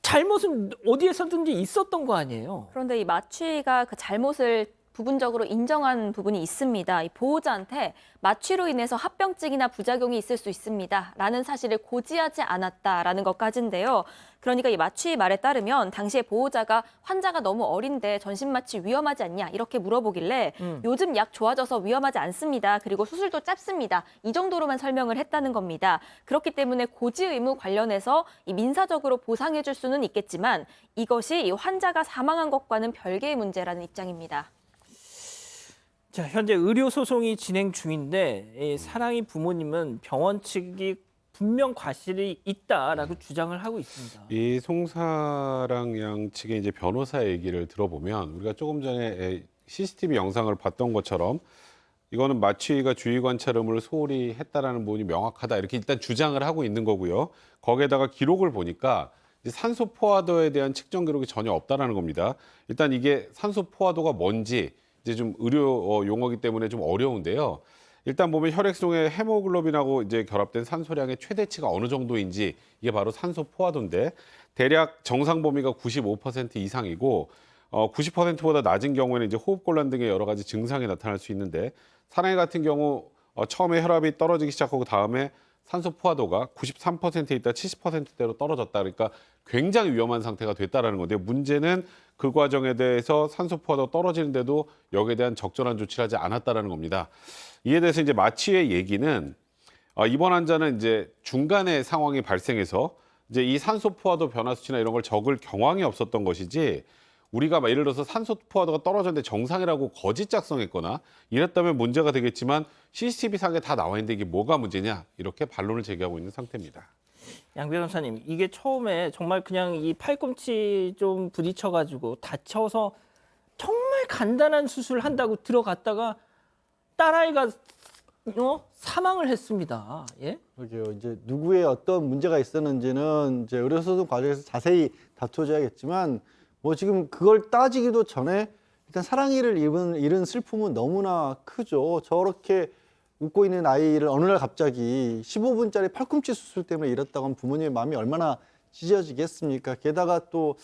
잘못은 어디에서든지 있었던 거 아니에요? 그런데 이 마취가 그 잘못을 부분적으로 인정한 부분이 있습니다. 이 보호자한테 마취로 인해서 합병증이나 부작용이 있을 수 있습니다. 라는 사실을 고지하지 않았다라는 것까지인데요. 그러니까 이 마취 말에 따르면 당시에 보호자가 환자가 너무 어린데 전신마취 위험하지 않냐 이렇게 물어보길래 요즘 약 좋아져서 위험하지 않습니다. 그리고 수술도 짧습니다. 이 정도로만 설명을 했다는 겁니다. 그렇기 때문에 고지 의무 관련해서 이 민사적으로 보상해 줄 수는 있겠지만 이것이 이 환자가 사망한 것과는 별개의 문제라는 입장입니다. 자, 현재 의료 소송이 진행 중인데 이 사랑이 부모님은 병원 측이 분명 과실이 있다라고 주장을 하고 있습니다. 이 송사랑 양 측의 이제 변호사 얘기를 들어보면 우리가 조금 전에 CCTV 영상을 봤던 것처럼 이거는 마취가 주의 관찰음을 소홀히 했다라는 부분이 명확하다 이렇게 일단 주장을 하고 있는 거고요. 거기에다가 기록을 보니까 이제 산소 포화도에 대한 측정 기록이 전혀 없다라는 겁니다. 일단 이게 산소 포화도가 뭔지 이제 좀 의료 용어이기 때문에 좀 어려운데요. 일단 보면 혈액속의 헤모글로빈하고 이제 결합된 산소량의 최대치가 어느 정도인지 이게 바로 산소 포화도인데 대략 정상 범위가 95% 이상이고 90%보다 낮은 경우에는 이제 호흡곤란 등의 여러 가지 증상이 나타날 수 있는데 사랑이 같은 경우 처음에 혈압이 떨어지기 시작하고 다음에 산소 포화도가 93%에 있다 70%대로 떨어졌다. 그러니까 굉장히 위험한 상태가 됐다라는 건데 문제는 그 과정에 대해서 산소 포화도가 떨어지는데도 여기에 대한 적절한 조치를 하지 않았다라는 겁니다. 이에 대해서 이제 마취의 얘기는 이번 환자는 이제 중간에 상황이 발생해서 이제 이 산소 포화도 변화 수치나 이런 걸 적을 경황이 없었던 것이지 우리가 막 예를 들어서 산소 포화도가 떨어졌는데 정상이라고 거짓 작성했거나 이랬다면 문제가 되겠지만 CCTV 상에 다 나와 있는데 이게 뭐가 문제냐 이렇게 반론을 제기하고 있는 상태입니다. 양 변호사님, 이게 처음에 정말 그냥 이 팔꿈치 좀 부딪혀가지고 다쳐서 정말 간단한 수술 한다고 들어갔다가 딸아이가 사망을 했습니다. 예? 그러게요. 이제 누구의 어떤 문제가 있었는지는 이제 의료소송 과정에서 자세히 다투어져야겠지만 뭐 지금 그걸 따지기도 전에 일단 사랑이를 잃은 슬픔은 너무나 크죠. 저렇게 웃고 있는 아이를 어느 날 갑자기 15분짜리 팔꿈치 수술 때문에 잃었다고 하면 부모님의 마음이 얼마나 찢어지겠습니까? 게다가 또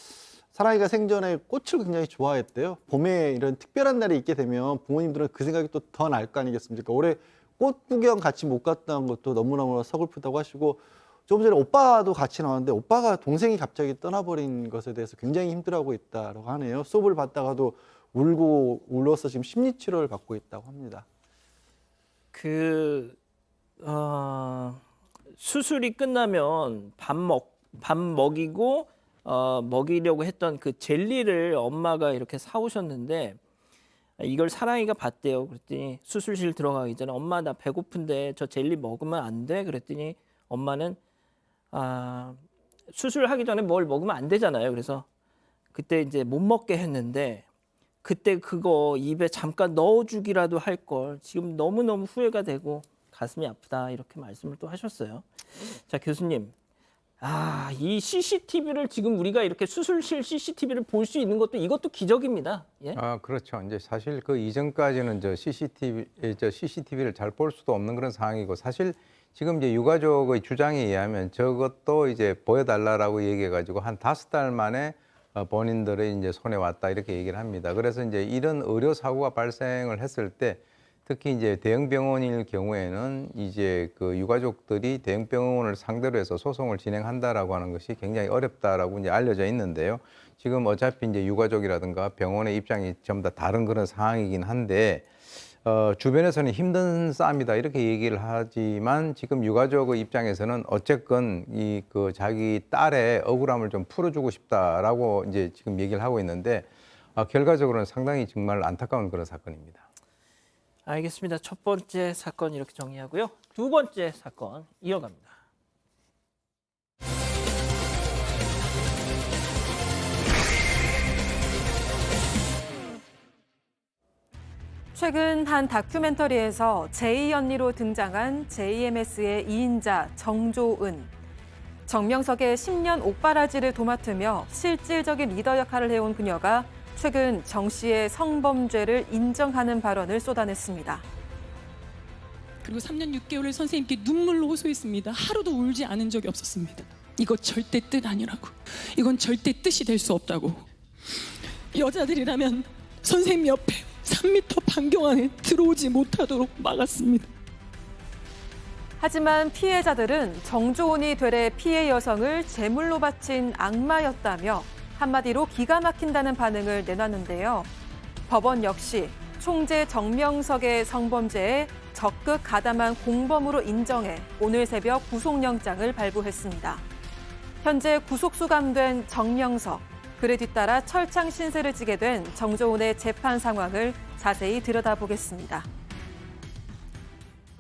사랑이가 생전에 꽃을 굉장히 좋아했대요. 봄에 이런 특별한 날이 있게 되면 부모님들은 그 생각이 또 더 날 거 아니겠습니까? 올해 꽃 구경 같이 못 갔다는 것도 너무너무 서글프다고 하시고 조금 전에 오빠도 같이 나왔는데 오빠가 동생이 갑자기 떠나버린 것에 대해서 굉장히 힘들어하고 있다고 하네요. 수업을 받다가도 울어서 지금 심리치료를 받고 있다고 합니다. 수술이 끝나면 밥 먹이고 먹이려고 했던 그 젤리를 엄마가 이렇게 사오셨는데 이걸 사랑이가 봤대요. 그랬더니 수술실 들어가기 전에 엄마 나 배고픈데 저 젤리 먹으면 안 돼? 그랬더니 엄마는 수술하기 전에 뭘 먹으면 안 되잖아요. 그래서 그때 이제 못 먹게 했는데 그때 그거 입에 잠깐 넣어주기라도 할 걸 지금 너무너무 후회가 되고 가슴이 아프다 이렇게 말씀을 또 하셨어요. 자, 교수님. 이 CCTV를 지금 우리가 이렇게 수술실 CCTV를 볼 수 있는 것도 이것도 기적입니다. 예? 그렇죠. 이제 사실 그 이전까지는 CCTV를 잘 볼 수도 없는 그런 상황이고 사실 지금 이제 유가족의 주장에 의하면 저것도 이제 보여달라라고 얘기해가지고 한 5달 만에 본인들의 이제 손에 왔다 이렇게 얘기를 합니다. 그래서 이제 이런 의료 사고가 발생을 했을 때 특히 이제 대형 병원일 경우에는 이제 그 유가족들이 대형 병원을 상대로 해서 소송을 진행한다라고 하는 것이 굉장히 어렵다라고 이제 알려져 있는데요. 지금 어차피 이제 유가족이라든가 병원의 입장이 전부 다 다른 그런 상황이긴 한데 주변에서는 힘든 싸움이다 이렇게 얘기를 하지만 지금 유가족의 입장에서는 어쨌건 이 그 자기 딸의 억울함을 좀 풀어주고 싶다라고 이제 지금 얘기를 하고 있는데 결과적으로는 상당히 정말 안타까운 그런 사건입니다. 알겠습니다. 첫 번째 사건 이렇게 정리하고요. 두 번째 사건 이어갑니다. 최근 한 다큐멘터리에서 제2 언니로 등장한 JMS의 2인자 정조은. 정명석의 10년 옥바라지를 도맡으며 실질적인 리더 역할을 해온 그녀가 최근 정 씨의 성범죄를 인정하는 발언을 쏟아냈습니다. 그리고 3년 6개월을 선생님께 눈물로 호소했습니다. 하루도 울지 않은 적이 없었습니다. 이거 절대 뜻 아니라고. 이건 절대 뜻이 될 수 없다고. 여자들이라면 선생님 옆에 3m 반경 안에 들어오지 못하도록 막았습니다. 하지만 피해자들은 정조은이 되레 피해 여성을 제물로 바친 악마였다며 한마디로 기가 막힌다는 반응을 내놨는데요. 법원 역시 총재 정명석의 성범죄에 적극 가담한 공범으로 인정해 오늘 새벽 구속영장을 발부했습니다. 현재 구속 수감된 정명석, 그에 뒤따라 철창 신세를 지게 된 정조은의 재판 상황을 자세히 들여다보겠습니다.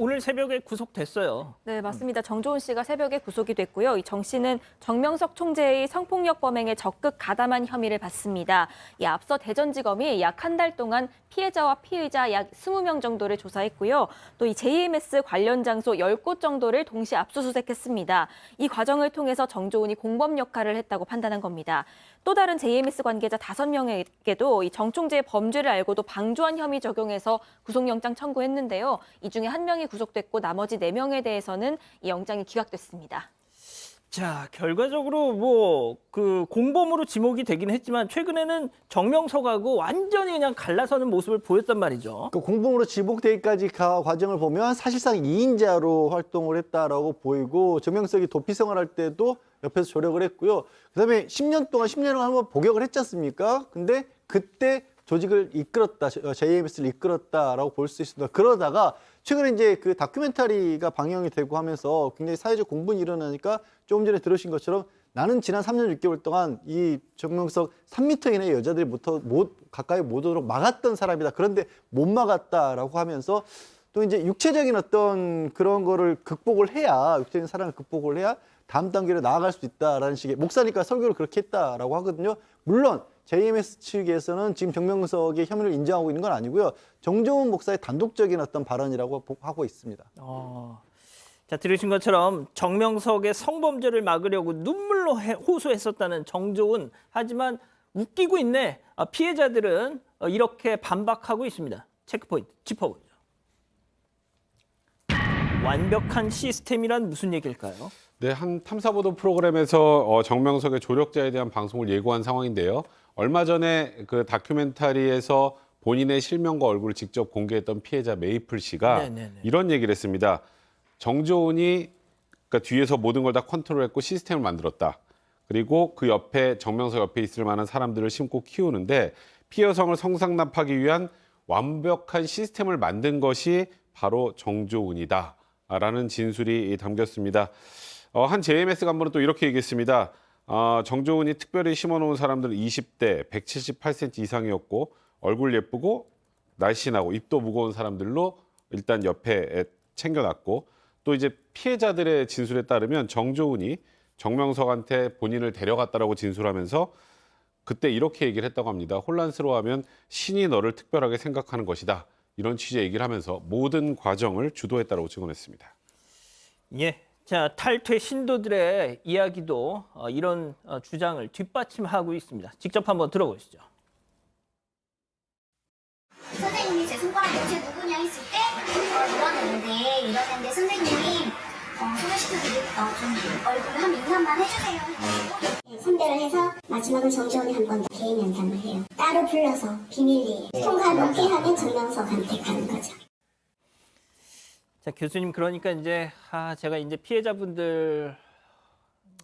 오늘 새벽에 구속됐어요. 네, 맞습니다. 정조은 씨가 새벽에 구속이 됐고요. 이 정 씨는 정명석 총재의 성폭력 범행에 적극 가담한 혐의를 받습니다. 앞서 대전지검이 약 한 달 동안 피해자와 피의자 약 20명 정도를 조사했고요. 또 이 JMS 관련 장소 10곳 정도를 동시 압수수색했습니다. 이 과정을 통해서 정조은이 공범 역할을 했다고 판단한 겁니다. 또 다른 JMS 관계자 5명에게도 이 정 총재의 범죄를 알고도 방조한 혐의 적용해서 구속영장 청구했는데요. 이 중에 1명이 구속됐고 나머지 4명에 대해서는 이 영장이 기각됐습니다. 자, 결과적으로 그 공범으로 지목이 되긴 했지만 최근에는 정명석하고 완전히 그냥 갈라서는 모습을 보였단 말이죠. 그 공범으로 지목되기까지 과정을 보면 사실상 2인자로 활동을 했다라고 보이고 정명석이 도피 생활할 때도 옆에서 조력을 했고요. 그다음에 10년을 한번 복역을 했지 않습니까? 근데 그때 조직을 이끌었다, JMS를 이끌었다라고 볼 수 있습니다. 그러다가 최근에 이제 그 다큐멘터리가 방영이 되고 하면서 굉장히 사회적 공분이 일어나니까 조금 전에 들으신 것처럼 나는 지난 3년 6개월 동안 이 정명석 3m 이내의 여자들이 가까이 못 오도록 막았던 사람이다. 그런데 못 막았다라고 하면서 또 이제 육체적인 어떤 그런 거를 극복을 해야, 육체적인 사랑을 극복을 해야 다음 단계로 나아갈 수 있다라는 식의, 목사니까 설교를 그렇게 했다라고 하거든요. 물론 JMS 측에서는 지금 정명석의 혐의를 인정하고 있는 건 아니고요. 정조은 목사의 단독적인 어떤 발언이라고 하고 있습니다. 자, 들으신 것처럼 정명석의 성범죄를 막으려고 눈물로 호소했었다는 정조은. 하지만 웃기고 있네. 피해자들은 이렇게 반박하고 있습니다. 체크포인트 짚어보죠. 완벽한 시스템이란 무슨 얘기일까요? 네, 한 탐사보도 프로그램에서 정명석의 조력자에 대한 방송을 예고한 상황인데요. 얼마 전에 그 다큐멘터리에서 본인의 실명과 얼굴을 직접 공개했던 피해자 메이플 씨가 이런 얘기를 했습니다. 정조은이 그러니까 뒤에서 모든 걸 다 컨트롤했고 시스템을 만들었다. 그리고 그 옆에 정명석 옆에 있을 만한 사람들을 심고 키우는데 피해 여성을 성상납하기 위한 완벽한 시스템을 만든 것이 바로 정조은이다. 라는 진술이 담겼습니다. 한 JMS 간부는 또 이렇게 얘기했습니다. 정조은이 특별히 심어놓은 사람들은 20대, 178cm 이상이었고 얼굴 예쁘고 날씬하고 입도 무거운 사람들로 일단 옆에 챙겨놨고 또 이제 피해자들의 진술에 따르면 정조은이 정명석한테 본인을 데려갔다라고 진술하면서 그때 이렇게 얘기를 했다고 합니다. 혼란스러워하면 신이 너를 특별하게 생각하는 것이다. 이런 취지의 얘기를 하면서 모든 과정을 주도했다고 증언했습니다. 예. 자, 탈퇴 신도들의 이야기도 이런 주장을 뒷받침하고 있습니다. 직접 한번 들어보시죠. 선생님이 제 손가락 도대체 누구냐 했을 때 이러는데 선생님이 소개시켜드릴까 좀 얼굴 한 인사만 해주세요. 선배를 해서 마지막은 정지원이 한 번 더 개인 면담을 해요. 따로 불러서 비밀리에 통과를 오케이하면 정명석한테 가는 거죠. 자, 교수님, 그러니까 이제 제가 이제 피해자분들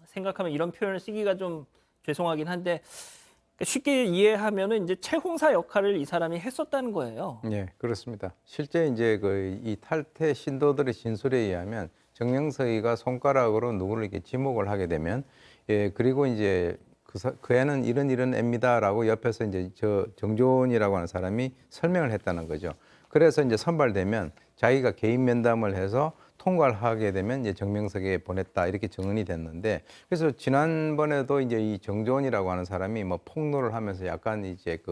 생각하면 이런 표현을 쓰기가 좀 죄송하긴 한데 쉽게 이해하면은 이제 채홍사 역할을 이 사람이 했었다는 거예요. 네, 그렇습니다. 실제 이제 이 탈퇴 신도들의 진술에 의하면 정명석이가 손가락으로 누구를 이렇게 지목을 하게 되면, 그리고 이제 그 애는 이런 애입니다라고 옆에서 이제 저 정조원이라고 하는 사람이 설명을 했다는 거죠. 그래서 이제 선발되면 자기가 개인 면담을 해서 통과를 하게 되면 이제 정명석에게 보냈다 이렇게 정언이 됐는데, 그래서 지난번에도 이제 이 정조원이라고 하는 사람이 뭐 폭로를 하면서 약간 이제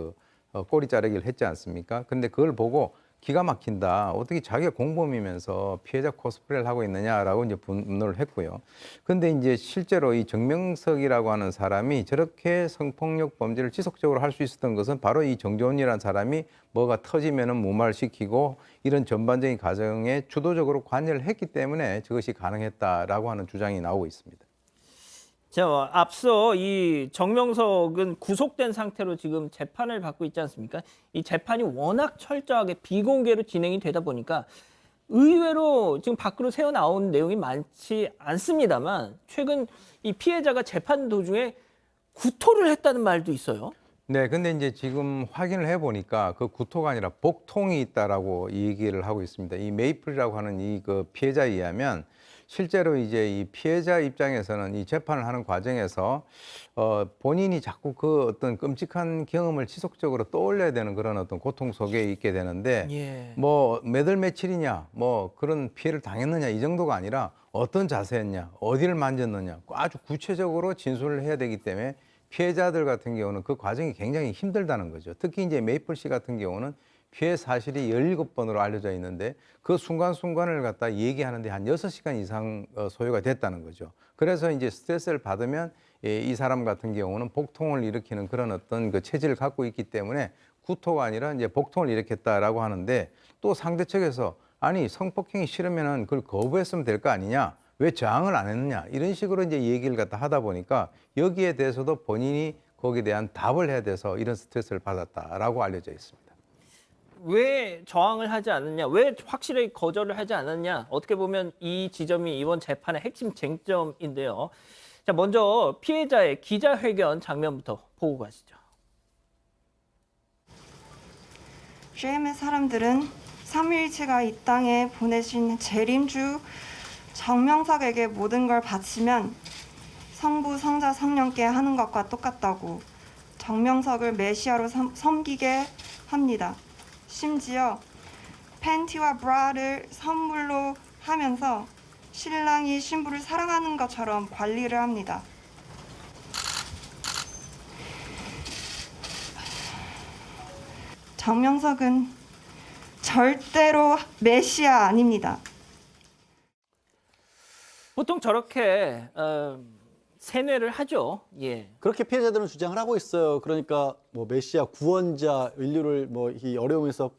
꼬리 자르기를 했지 않습니까? 근데 그걸 보고 기가 막힌다. 어떻게 자기가 공범이면서 피해자 코스프레를 하고 있느냐라고 이제 분노를 했고요. 근데 이제 실제로 이 정명석이라고 하는 사람이 저렇게 성폭력 범죄를 지속적으로 할 수 있었던 것은 바로 이 정조원이라는 사람이 뭐가 터지면은 무마시키고 이런 전반적인 과정에 주도적으로 관여를 했기 때문에 저것이 가능했다라고 하는 주장이 나오고 있습니다. 자, 앞서 이 정명석은 구속된 상태로 지금 재판을 받고 있지 않습니까? 이 재판이 워낙 철저하게 비공개로 진행이 되다 보니까 의외로 지금 밖으로 새어 나온 내용이 많지 않습니다만 최근 이 피해자가 재판 도중에 구토를 했다는 말도 있어요. 네, 근데 이제 지금 확인을 해보니까 그 구토가 아니라 복통이 있다라고 얘기를 하고 있습니다. 이 메이플이라고 하는 이 피해자에 의하면 실제로 이제 이 피해자 입장에서는 이 재판을 하는 과정에서 본인이 자꾸 그 어떤 끔찍한 경험을 지속적으로 떠올려야 되는 그런 어떤 고통 속에 있게 되는데, 뭐 몇 월 며칠이냐, 뭐 그런 피해를 당했느냐 이 정도가 아니라 어떤 자세였냐, 어디를 만졌느냐, 아주 구체적으로 진술을 해야 되기 때문에 피해자들 같은 경우는 그 과정이 굉장히 힘들다는 거죠. 특히 이제 메이플 씨 같은 경우는 피해 사실이 17번으로 알려져 있는데 그 순간순간을 갖다 얘기하는데 한 6시간 이상 소요가 됐다는 거죠. 그래서 이제 스트레스를 받으면 이 사람 같은 경우는 복통을 일으키는 그런 어떤 그 체질을 갖고 있기 때문에 구토가 아니라 이제 복통을 일으켰다라고 하는데, 또 상대 측에서 아니 성폭행이 싫으면은 그걸 거부했으면 될 거 아니냐, 왜 저항을 안 했느냐 이런 식으로 이제 얘기를 갖다 하다 보니까 여기에 대해서도 본인이 거기에 대한 답을 해야 돼서 이런 스트레스를 받았다라고 알려져 있습니다. 왜 저항을 하지 않았냐, 왜 확실하게 거절을 하지 않았냐, 어떻게 보면 이 지점이 이번 재판의 핵심 쟁점인데요. 자, 먼저 피해자의 기자회견 장면부터 보고 가시죠. 쉐임의 사람들은 삼위일체가 이 땅에 보내신 재림주 정명석에게 모든 걸 바치면 성부, 성자, 성령께 하는 것과 똑같다고 정명석을 메시아로 섬기게 합니다. 심지어 팬티와 브라를 선물로 하면서 신랑이 신부를 사랑하는 것처럼 관리를 합니다. 정명석은 절대로 메시아 아닙니다. 보통 저렇게 세뇌를 하죠. 예. 그렇게 피해자들은 주장을 하고 있어요. 그러니까 뭐 메시아 구원자, 인류를 뭐 이 어려움에서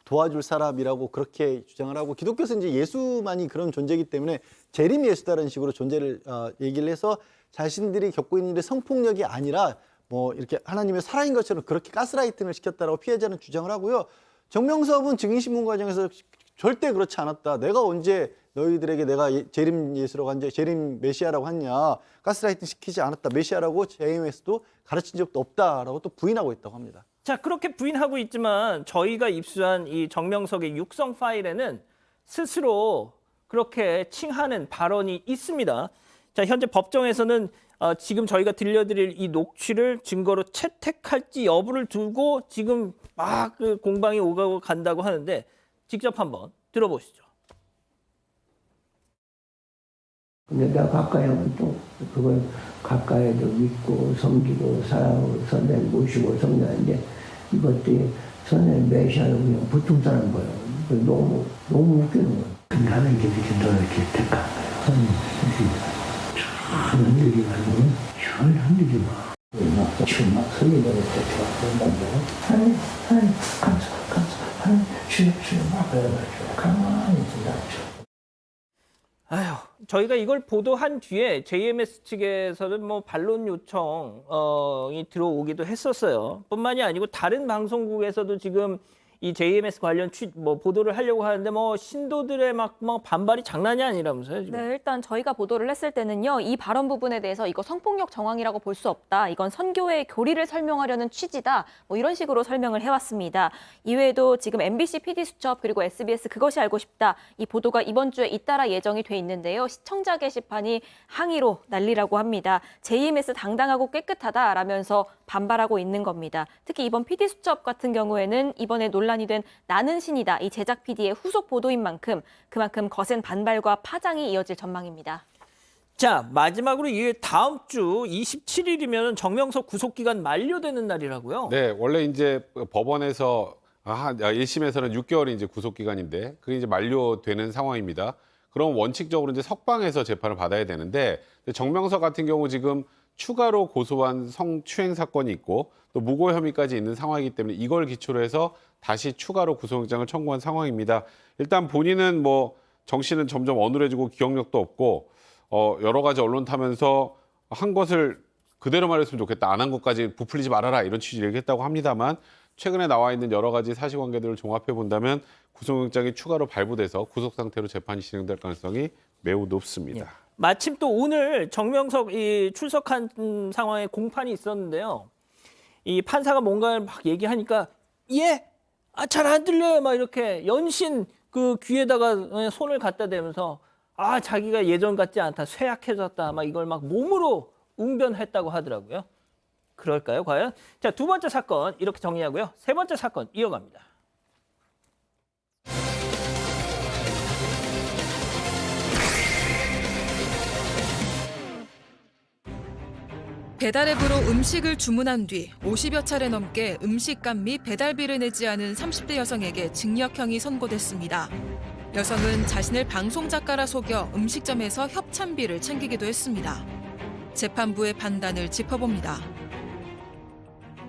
도와줄 사람이라고 그렇게 주장을 하고, 기독교에서 이제 예수만이 그런 존재이기 때문에 재림 예수다라는 식으로 존재를 얘기를 해서 자신들이 겪고 있는 일의 성폭력이 아니라 뭐 이렇게 하나님의 사랑인 것처럼 그렇게 가스라이팅을 시켰다라고 피해자는 주장을 하고요. 정명석은 증인신문 과정에서 절대 그렇지 않았다. 내가 언제 너희들에게 내가 재림 예수라고 한 재림 메시아라고 했냐, 가스라이팅 시키지 않았다, 메시아라고 JMS도 가르친 적도 없다라고 또 부인하고 있다고 합니다. 자, 그렇게 부인하고 있지만 저희가 입수한 이 정명석의 육성 파일에는 스스로 그렇게 칭하는 발언이 있습니다. 자, 현재 법정에서는 지금 저희가 들려드릴 이 녹취를 증거로 채택할지 여부를 두고 지금 막 그 공방이 오가고 간다고 하는데 직접 한번 들어보시죠. 근데 내가 가까이 하면 또 그걸 가까이도 믿고 섬기고 사랑하고 선생님 모시고 섬기는데 이것들이 선생님 메시아로 그냥 보통 사람 거예요. 너무 웃기는 거예요. 나는 이제 너를 택한 거예요. 흔들기 말고는 절 흔들지 마. 지금 막 설레 버릴 때 좋았던 하니 하니 쉬어 막 그래가지고 가만히 있어. 아휴, 저희가 이걸 보도한 뒤에 JMS 측에서는 뭐 반론 요청이 들어오기도 했었어요. 뿐만이 아니고 다른 방송국에서도 지금 이 JMS 관련 보도를 하려고 하는데 뭐 신도들의 막 반발이 장난이 아니라면서요, 지금. 네, 일단 저희가 보도를 했을 때는요, 이 발언 부분에 대해서 이거 성폭력 정황이라고 볼 수 없다. 이건 선교의 교리를 설명하려는 취지다. 뭐 이런 식으로 설명을 해왔습니다. 이외에도 지금 MBC PD수첩 그리고 SBS 그것이 알고 싶다. 이 보도가 이번 주에 잇따라 예정이 돼 있는데요. 시청자 게시판이 항의로 난리라고 합니다. JMS 당당하고 깨끗하다라면서 반발하고 있는 겁니다. 특히 이번 PD수첩 같은 경우에는 이번에 논란이 된 나는 신이다. 이 제작 PD의 후속 보도인 만큼 그만큼 거센 반발과 파장이 이어질 전망입니다. 자, 마지막으로 이 다음 주 27일이면 정명석 구속기간 만료되는 날이라고요? 네, 원래 이제 법원에서 1심에서는 6개월이 이제 구속기간인데 그게 이제 만료되는 상황입니다. 그럼 원칙적으로 이제 석방해서 재판을 받아야 되는데 정명석 같은 경우 지금 추가로 고소한 성추행 사건이 있고 또 무고 혐의까지 있는 상황이기 때문에 이걸 기초로 해서 다시 추가로 구속영장을 청구한 상황입니다. 일단 본인은 뭐 정신은 점점 어눌해지고 기억력도 없고 여러 가지 언론 타면서 한 것을 그대로 말했으면 좋겠다. 안 한 것까지 부풀리지 말아라. 이런 취지를 얘기했다고 합니다만 최근에 나와 있는 여러 가지 사실관계들을 종합해 본다면 구속영장이 추가로 발부돼서 구속 상태로 재판이 진행될 가능성이 매우 높습니다. 예. 마침 또 오늘 정명석 출석한 상황에 공판이 있었는데요. 이 판사가 뭔가를 막 얘기하니까 잘 안 들려요. 막 이렇게 연신 그 귀에다가 손을 갖다 대면서 자기가 예전 같지 않다. 쇠약해졌다. 막 이걸 막 몸으로 웅변했다고 하더라고요. 그럴까요, 과연? 자, 두 번째 사건 이렇게 정리하고요. 세 번째 사건 이어갑니다. 배달앱으로 음식을 주문한 뒤 50여 차례 넘게 음식값 및 배달비를 내지 않은 30대 여성에게 징역형이 선고됐습니다. 여성은 자신을 방송 작가라 속여 음식점에서 협찬비를 챙기기도 했습니다. 재판부의 판단을 짚어봅니다.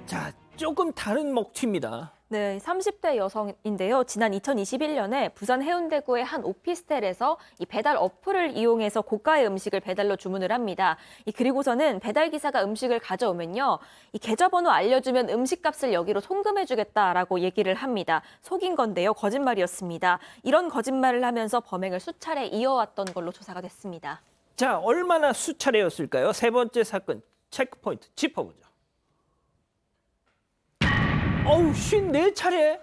자, 조금 다른 먹튀입니다. 네, 30대 여성인데요. 지난 2021년에 부산 해운대구의 한 오피스텔에서 이 배달 어플을 이용해서 고가의 음식을 배달로 주문을 합니다. 그리고서는 배달 기사가 음식을 가져오면요, 이 계좌번호 알려주면 음식값을 여기로 송금해주겠다라고 얘기를 합니다. 속인 건데요, 거짓말이었습니다. 이런 거짓말을 하면서 범행을 수차례 이어왔던 걸로 조사가 됐습니다. 자, 얼마나 수차례였을까요? 세 번째 사건 체크포인트 짚어보죠. 54차례?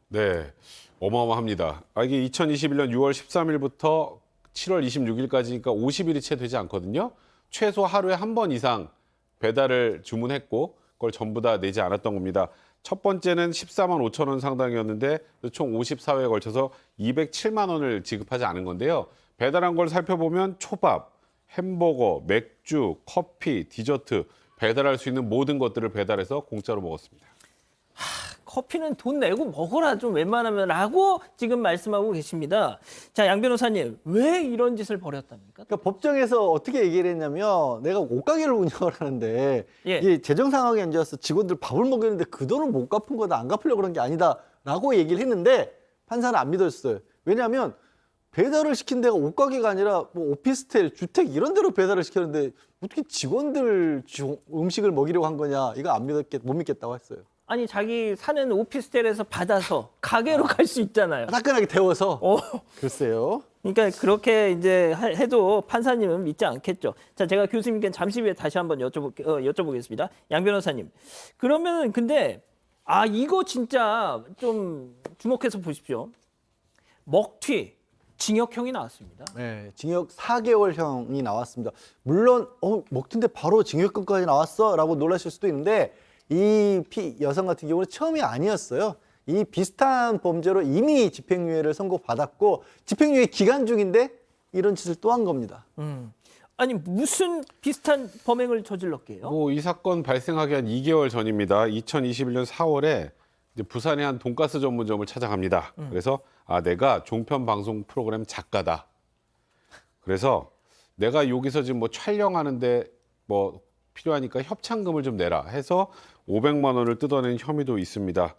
네, 어마어마합니다. 이게 2021년 6월 13일부터 7월 26일까지니까 50일이 채 되지 않거든요. 최소 하루에 한 번 이상 배달을 주문했고 그걸 전부 다 내지 않았던 겁니다. 첫 번째는 14만 5천 원 상당이었는데 총 54회에 걸쳐서 207만 원을 지급하지 않은 건데요. 배달한 걸 살펴보면 초밥, 햄버거, 맥주, 커피, 디저트 배달할 수 있는 모든 것들을 배달해서 공짜로 먹었습니다. 커피는 돈 내고 먹어라 좀 웬만하면 라고 지금 말씀하고 계십니다. 자, 양 변호사님, 왜 이런 짓을 벌였답니까? 그러니까 법정에서 어떻게 얘기를 했냐면 내가 옷가게를 운영을 하는데 이게 재정 상황이 안 좋아서 직원들 밥을 먹였는데 그 돈을 못 갚은 거다. 안 갚으려고 그런 게 아니다라고 얘기를 했는데 판사는 안 믿었어요. 왜냐하면 배달을 시킨 데가 옷가게가 아니라 뭐 오피스텔, 주택 이런 데로 배달을 시켰는데 어떻게 직원들 음식을 먹이려고 한 거냐. 이거 못 믿겠다고 했어요. 아니, 자기 사는 오피스텔에서 받아서 가게로 갈 수 있잖아요. 따끈하게 데워서. 글쎄요. 그러니까 그렇게 이제 해도 판사님은 믿지 않겠죠. 자, 제가 교수님께 잠시 후에 다시 한번 여쭤보겠습니다. 양 변호사님. 그러면 근데 이거 진짜 좀 주목해서 보십시오. 먹튀. 징역형이 나왔습니다. 네, 징역 4개월형이 나왔습니다. 물론 먹튀인데 바로 징역형까지 나왔어라고 놀라실 수도 있는데 이 여성 같은 경우는 처음이 아니었어요. 이 비슷한 범죄로 이미 집행유예를 선고받았고 집행유예 기간 중인데 이런 짓을 또 한 겁니다. 아니, 무슨 비슷한 범행을 저질렀게요? 이 사건 발생하기 한 2개월 전입니다. 2021년 4월에 이제 부산의 한 돈가스 전문점을 찾아갑니다. 그래서 내가 종편 방송 프로그램 작가다. 그래서 내가 여기서 지금 뭐 촬영하는데 뭐 필요하니까 협찬금을 좀 내라 해서 500만 원을 뜯어낸 혐의도 있습니다.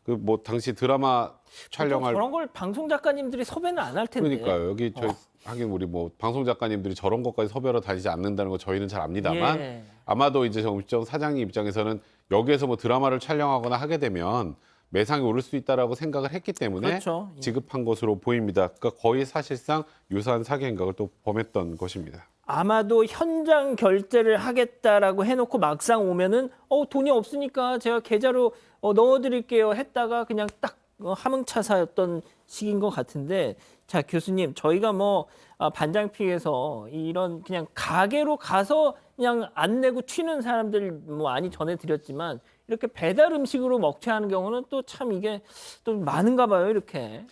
그 뭐 당시 드라마 촬영할 그런 걸 방송 작가님들이 섭외는 안 할 텐데. 그러니까요. 여기 저희 하긴 우리 뭐 방송 작가님들이 저런 것까지 섭외로 다니지 않는다는 거 저희는 잘 압니다만 예. 아마도 이제 정일정 사장님 입장에서는 여기에서 뭐 드라마를 촬영하거나 하게 되면 매상이 오를 수 있다라고 생각을 했기 때문에 그렇죠. 예. 지급한 것으로 보입니다. 그러니까 거의 사실상 유사한 사기 행각을 또 범했던 것입니다. 아마도 현장 결제를 하겠다라고 해놓고 막상 오면은 돈이 없으니까 제가 계좌로 넣어드릴게요 했다가 그냥 딱 하명차사였던 시기인 것 같은데, 자 교수님, 저희가 뭐 반장피에서 이런 그냥 가게로 가서 그냥 안 내고 튀는 사람들 뭐 많이 전해드렸지만 이렇게 배달 음식으로 먹튀하는 경우는 또 참 이게 또 많은가 봐요, 이렇게.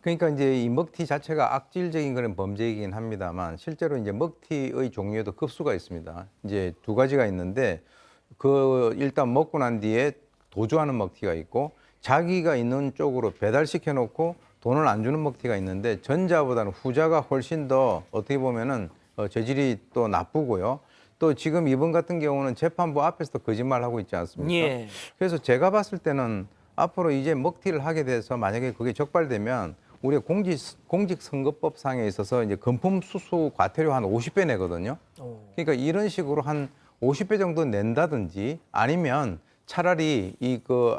그러니까 이제 이 먹튀 자체가 악질적인 그런 범죄이긴 합니다만 실제로 이제 먹튀의 종류에도 급수가 있습니다. 이제 두 가지가 있는데 그 일단 먹고 난 뒤에 도주하는 먹튀가 있고 자기가 있는 쪽으로 배달시켜 놓고 돈을 안 주는 먹튀가 있는데 전자보다는 후자가 훨씬 더 어떻게 보면은 재질이 또 나쁘고요. 또 지금 이번 같은 경우는 재판부 앞에서도 거짓말하고 있지 않습니까? 예. 그래서 제가 봤을 때는 앞으로 이제 먹튀를 하게 돼서 만약에 그게 적발되면 우리가 공직선거법상에 있어서 이제 금품 수수 과태료 한 50배 내거든요. 그러니까 이런 식으로 한 50배 정도 낸다든지 아니면 차라리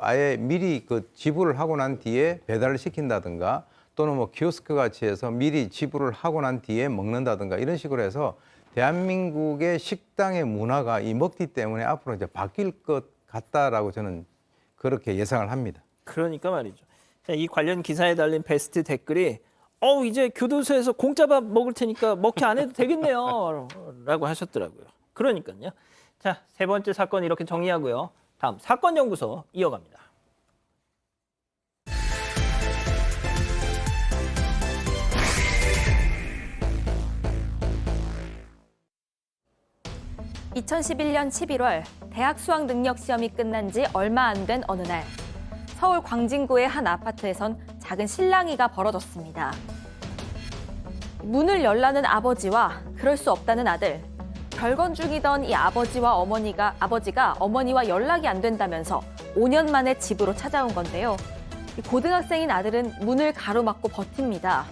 아예 미리 지불을 하고 난 뒤에 배달을 시킨다든가 또는 뭐 키오스크 같이 해서 미리 지불을 하고 난 뒤에 먹는다든가 이런 식으로 해서 대한민국의 식당의 문화가 이 먹튀 때문에 앞으로 이제 바뀔 것 같다라고 저는 그렇게 예상을 합니다. 그러니까 말이죠. 자, 이 관련 기사에 달린 베스트 댓글이 이제 교도소에서 공짜밥 먹을 테니까 먹튀 안 해도 되겠네요 라고 하셨더라고요. 그러니까요. 자, 세 번째 사건 이렇게 정리하고요. 다음 사건 연구소 이어갑니다. (2011년 11월) 대학 수학 능력 시험이 끝난 지 얼마 안 된 어느 날 서울 광진구의 한 아파트에선 작은 실랑이가 벌어졌습니다. 문을 열라는 아버지와 그럴 수 없다는 아들. 별건 중이던 이 아버지가 어머니와 연락이 안 된다면서 5년 만에 집으로 찾아온 건데요. 이 고등학생인 아들은 문을 가로막고 버팁니다.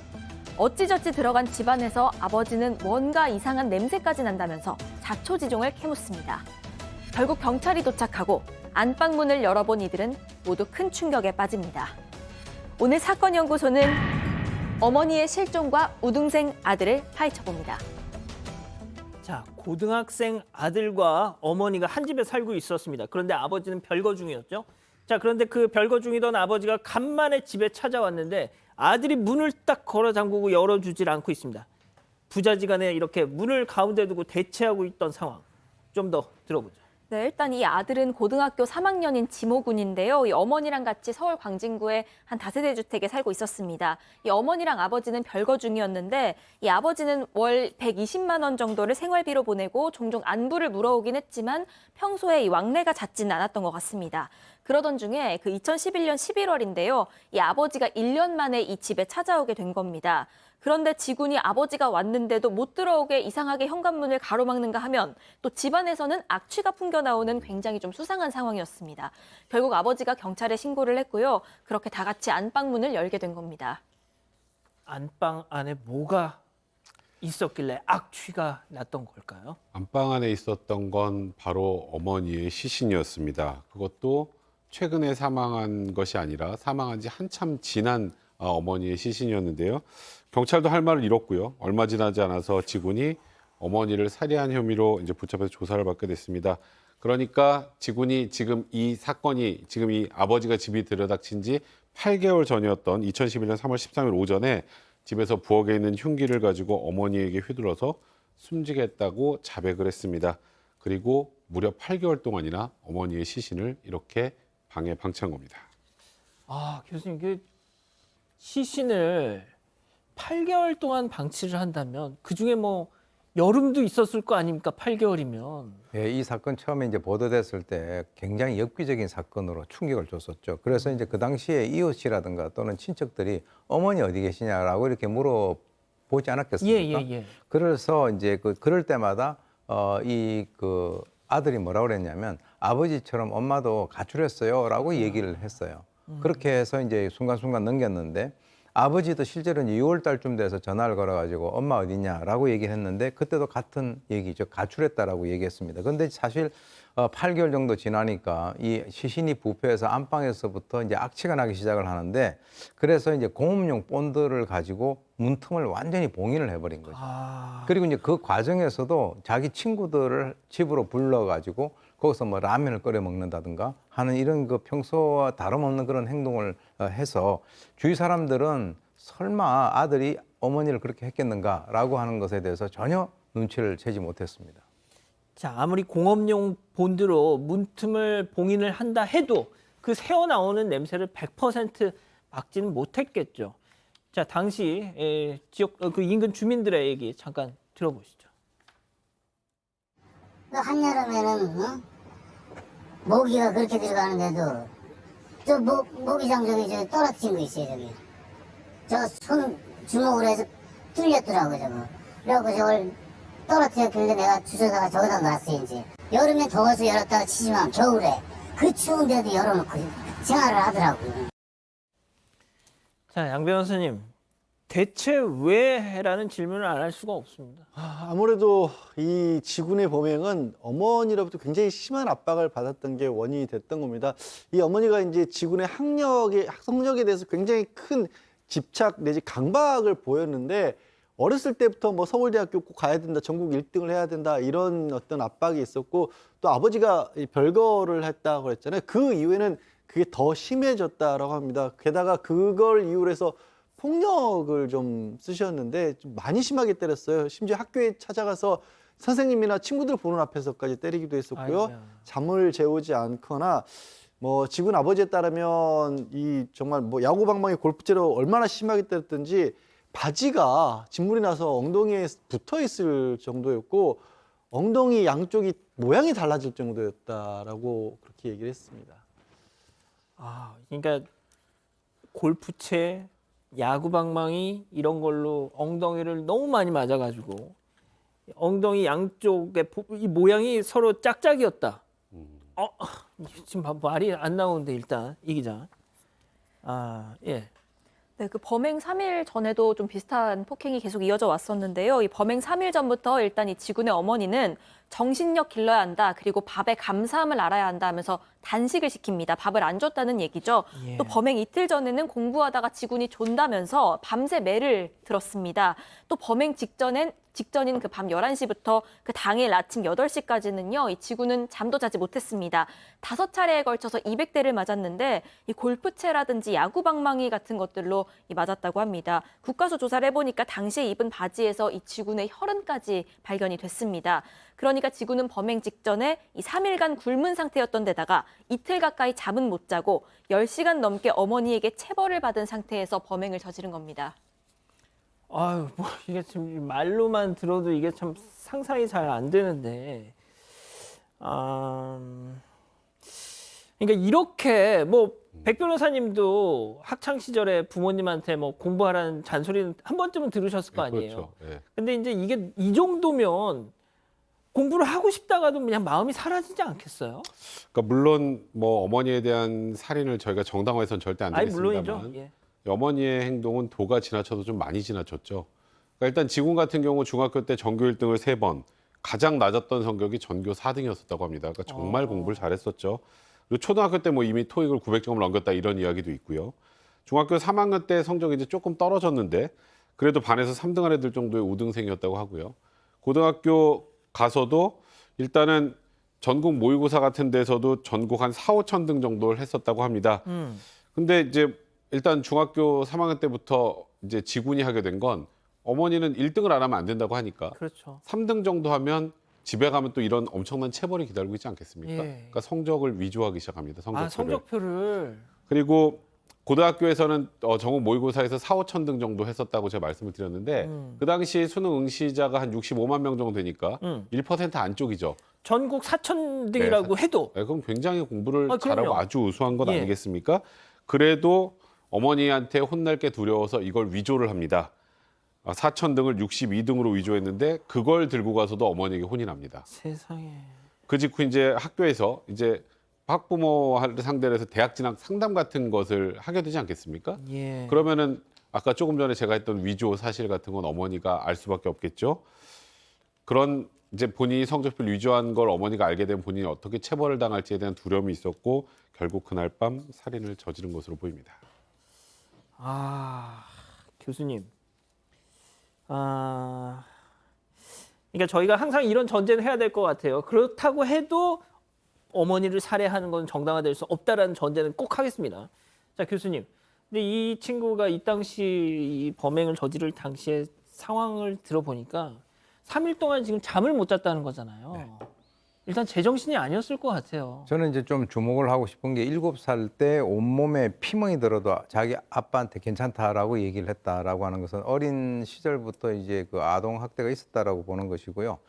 어찌저찌 들어간 집안에서 아버지는 뭔가 이상한 냄새까지 난다면서 자초지종을 캐묻습니다. 결국 경찰이 도착하고 안방문을 열어본 이들은 모두 큰 충격에 빠집니다. 오늘 사건 연구소는 어머니의 실종과 우등생 아들을 파헤쳐봅니다. 자, 고등학생 아들과 어머니가 한 집에 살고 있었습니다. 그런데 아버지는 별거 중이었죠. 자, 그런데 그 별거 중이던 아버지가 간만에 집에 찾아왔는데 아들이 문을 딱 걸어 잠그고 열어주질 않고 있습니다. 부자지간에 이렇게 문을 가운데 두고 대치하고 있던 상황. 좀 더 들어보죠. 네, 일단 이 아들은 고등학교 3학년인 지모군인데요. 이 어머니랑 같이 서울 광진구의 한 다세대 주택에 살고 있었습니다. 이 어머니랑 아버지는 별거 중이었는데 이 아버지는 월 120만 원 정도를 생활비로 보내고 종종 안부를 물어오긴 했지만 평소에 이 왕래가 잦지는 않았던 것 같습니다. 그러던 중에 그 2011년 11월인데요. 이 아버지가 1년 만에 이 집에 찾아오게 된 겁니다. 그런데 지군이 아버지가 왔는데도 못 들어오게 이상하게 현관문을 가로막는가 하면 또 집안에서는 악취가 풍겨나오는 굉장히 좀 수상한 상황이었습니다. 결국 아버지가 경찰에 신고를 했고요. 그렇게 다 같이 안방문을 열게 된 겁니다. 안방 안에 뭐가 있었길래 악취가 났던 걸까요? 안방 안에 있었던 건 바로 어머니의 시신이었습니다. 그것도 최근에 사망한 것이 아니라 사망한 지 한참 지난 어머니의 시신이었는데요. 경찰도 할 말을 잃었고요. 얼마 지나지 않아서 지군이 어머니를 살해한 혐의로 이제 붙잡혀서 조사를 받게 됐습니다. 그러니까 지군이 지금 이 사건이 지금 이 아버지가 집이 들여닥친 지 8개월 전이었던 2011년 3월 13일 오전에 집에서 부엌에 있는 흉기를 가지고 어머니에게 휘둘러서 숨지겠다고 자백을 했습니다. 그리고 무려 8개월 동안이나 어머니의 시신을 이렇게 방에 방치한 겁니다. 아, 교수님, 그 시신을 8개월 동안 방치를 한다면 그중에 뭐 여름도 있었을 거 아닙니까? 8개월이면. 네, 이 사건 처음에 이제 보도됐을 때 굉장히 엽기적인 사건으로 충격을 줬었죠. 그래서 이제 그 당시에 이웃이라든가 또는 친척들이 어머니 어디 계시냐라고 이렇게 물어보는 보지 않았겠습니까? 예. 그래서 이제 그럴 때마다 아들이 뭐라고 그랬냐면 아버지처럼 엄마도 가출했어요라고 얘기를 했어요. 그렇게 해서 이제 순간순간 넘겼는데 아버지도 실제로 이제 6월 달쯤 돼서 전화를 걸어가지고 엄마 어디냐라고 얘기를 했는데 그때도 같은 얘기죠. 가출했다라고 얘기했습니다. 그런데 사실 8개월 정도 지나니까 이 시신이 부패해서 안방에서부터 이제 악취가 나기 시작을 하는데 그래서 이제 공업용 본드를 가지고 문틈을 완전히 봉인을 해버린 거죠. 그리고 이제 그 과정에서도 자기 친구들을 집으로 불러가지고 거기서 뭐 라면을 끓여 먹는다든가 하는 이런 그 평소와 다름없는 그런 행동을 해서 주위 사람들은 설마 아들이 어머니를 그렇게 했겠는가라고 하는 것에 대해서 전혀 눈치를 채지 못했습니다. 자, 아무리 공업용 본드로 문틈을 봉인을 한다 해도 그 새어나오는 냄새를 100% 막지는 못했겠죠. 자, 당시 지역 그 인근 주민들의 얘기 잠깐 들어보시죠. 한여름에는 모기가 그렇게 들어가는데도 저 모기장 저기 떨어뜨린 거 있어요 저기. 저 손 주먹으로 해서 뚫렸더라고 저거. 그래갖고 저걸 떨어뜨렸길래 내가 주워다가 저기다 놨어요 이제. 여름엔 더워서 열었다가 치지만 겨울에 그 추운데도 열어놓고 생활을 하더라고요. 자, 양 변호사님. 대체 왜라는 질문을 안 할 수가 없습니다. 아무래도 이 지군의 범행은 어머니로부터 굉장히 심한 압박을 받았던 게 원인이 됐던 겁니다. 이 어머니가 이제 지군의 학성력에 대해서 굉장히 큰 집착 내지 강박을 보였는데 어렸을 때부터 뭐 서울대학교 꼭 가야 된다, 전국 1등을 해야 된다 이런 어떤 압박이 있었고 또 아버지가 별거를 했다고 그랬잖아요. 그 이후에는 그게 더 심해졌다라고 합니다. 게다가 그걸 이유로 해서 폭력을 좀 쓰셨는데 좀 많이 심하게 때렸어요. 심지어 학교에 찾아가서 선생님이나 친구들 보는 앞에서까지 때리기도 했었고요. 아이고야. 잠을 재우지 않거나 뭐 지군 아버지에 따르면 이 정말 뭐 야구 방망이 골프채로 얼마나 심하게 때렸든지 바지가 진물이 나서 엉덩이에 붙어 있을 정도였고 엉덩이 양쪽이 모양이 달라질 정도였다라고 그렇게 얘기를 했습니다. 그러니까 골프채, 야구 방망이 이런 걸로 엉덩이를 너무 많이 맞아가지고 엉덩이 양쪽에 이 모양이 서로 짝짝이었다. 지금 말이 안 나오는데 일단 이 기자. 예. 네, 그 범행 3일 전에도 좀 비슷한 폭행이 계속 이어져 왔었는데요. 이 범행 3일 전부터 일단 이 지군의 어머니는 정신력 길러야 한다. 그리고 밥에 감사함을 알아야 한다 하면서 단식을 시킵니다. 밥을 안 줬다는 얘기죠. 예. 또 범행 이틀 전에는 공부하다가 지군이 존다면서 밤새 매를 들었습니다. 또 범행 직전인 그 밤 11시부터 그 당일 아침 8시까지는요. 이 지군은 잠도 자지 못했습니다. 5차례에 걸쳐서 200대를 맞았는데 이 골프채라든지 야구 방망이 같은 것들로 맞았다고 합니다. 국가수 조사를 해보니까 당시에 입은 바지에서 이 지군의 혈흔까지 발견이 됐습니다. 그러니까 지군은 범행 직전에 이 3일간 굶은 상태였던 데다가 이틀 가까이 잠은 못 자고 10시간 넘게 어머니에게 체벌을 받은 상태에서 범행을 저지른 겁니다. 뭐 이게 지금 말로만 들어도 이게 참 상상이 잘 안 되는데, 그러니까 이렇게 뭐 백 변호사님도 학창 시절에 부모님한테 뭐 공부하라는 잔소리는 한 번쯤은 들으셨을 거 아니에요. 그렇죠. 예. 근데 이제 이게 이 정도면 공부를 하고 싶다가도 그냥 마음이 사라지지 않겠어요? 그러니까 물론 뭐 어머니에 대한 살인을 저희가 정당화해서는 절대 안 되겠습니다만 물론이죠. 예. 어머니의 행동은 도가 지나쳐도 좀 많이 지나쳤죠. 그러니까 일단 지군 같은 경우 중학교 때 전교 1등을 3번, 가장 낮았던 성적이 전교 4등이었었다고 합니다. 그러니까 정말 공부를 잘했었죠. 그리고 초등학교 때 뭐 이미 토익을 900점을 넘겼다 이런 이야기도 있고요. 중학교 3학년 때 성적이 이제 조금 떨어졌는데 그래도 반에서 3등한 애들 정도의 우등생이었다고 하고요. 고등학교 가서도 일단은 전국 모의고사 같은 데서도 전국 한 4, 5천 등 정도를 했었다고 합니다. 근데 이제 일단 중학교 3학년 때부터 이제 지군이 하게 된 건 어머니는 1등을 안 하면 안 된다고 하니까 그렇죠. 3등 정도 하면 집에 가면 또 이런 엄청난 체벌이 기다리고 있지 않겠습니까? 예. 그러니까 성적을 위조하기 시작합니다. 성적표를. 성적표를. 그리고 고등학교에서는 전국 모의고사에서 4, 5천 등 정도 했었다고 제가 말씀을 드렸는데 그 당시 수능 응시자가 한 65만 명 정도 되니까 1% 안쪽이죠. 전국 4천 등이라고 해도. 네, 그럼 굉장히 공부를 그럼요. 잘하고 아주 우수한 것 예. 아니겠습니까? 그래도 어머니한테 혼날 게 두려워서 이걸 위조를 합니다. 사천 등을 62등으로 위조했는데 그걸 들고 가서도 어머니에게 혼이 납니다. 세상에. 그 직후 이제 학교에서 이제 학부모를 상대로 해서 대학 진학 상담 같은 것을 하게 되지 않겠습니까? 예. 그러면은 아까 조금 전에 제가 했던 위조 사실 같은 건 어머니가 알 수밖에 없겠죠. 그런 이제 본인이 성적표를 위조한 걸 어머니가 알게 된 본인이 어떻게 체벌을 당할지에 대한 두려움이 있었고 결국 그날 밤 살인을 저지른 것으로 보입니다. 교수님. 그러니까 저희가 항상 이런 전제는 해야 될 것 같아요. 그렇다고 해도 어머니를 살해하는 건 정당화될 수 없다라는 전제는 꼭 하겠습니다. 자, 교수님. 근데 이 친구가 이 당시 이 범행을 저지를 당시의 상황을 들어보니까 3일 동안 지금 잠을 못 잤다는 거잖아요. 네. 일단 제정신이 아니었을 것 같아요. 저는 이제 좀 주목을 하고 싶은 게 7살 때 온몸에 피멍이 들어도 자기 아빠한테 괜찮다라고 얘기를 했다라고 하는 것은 어린 시절부터 이제 그 아동 학대가 있었다라고 보는 것이고요.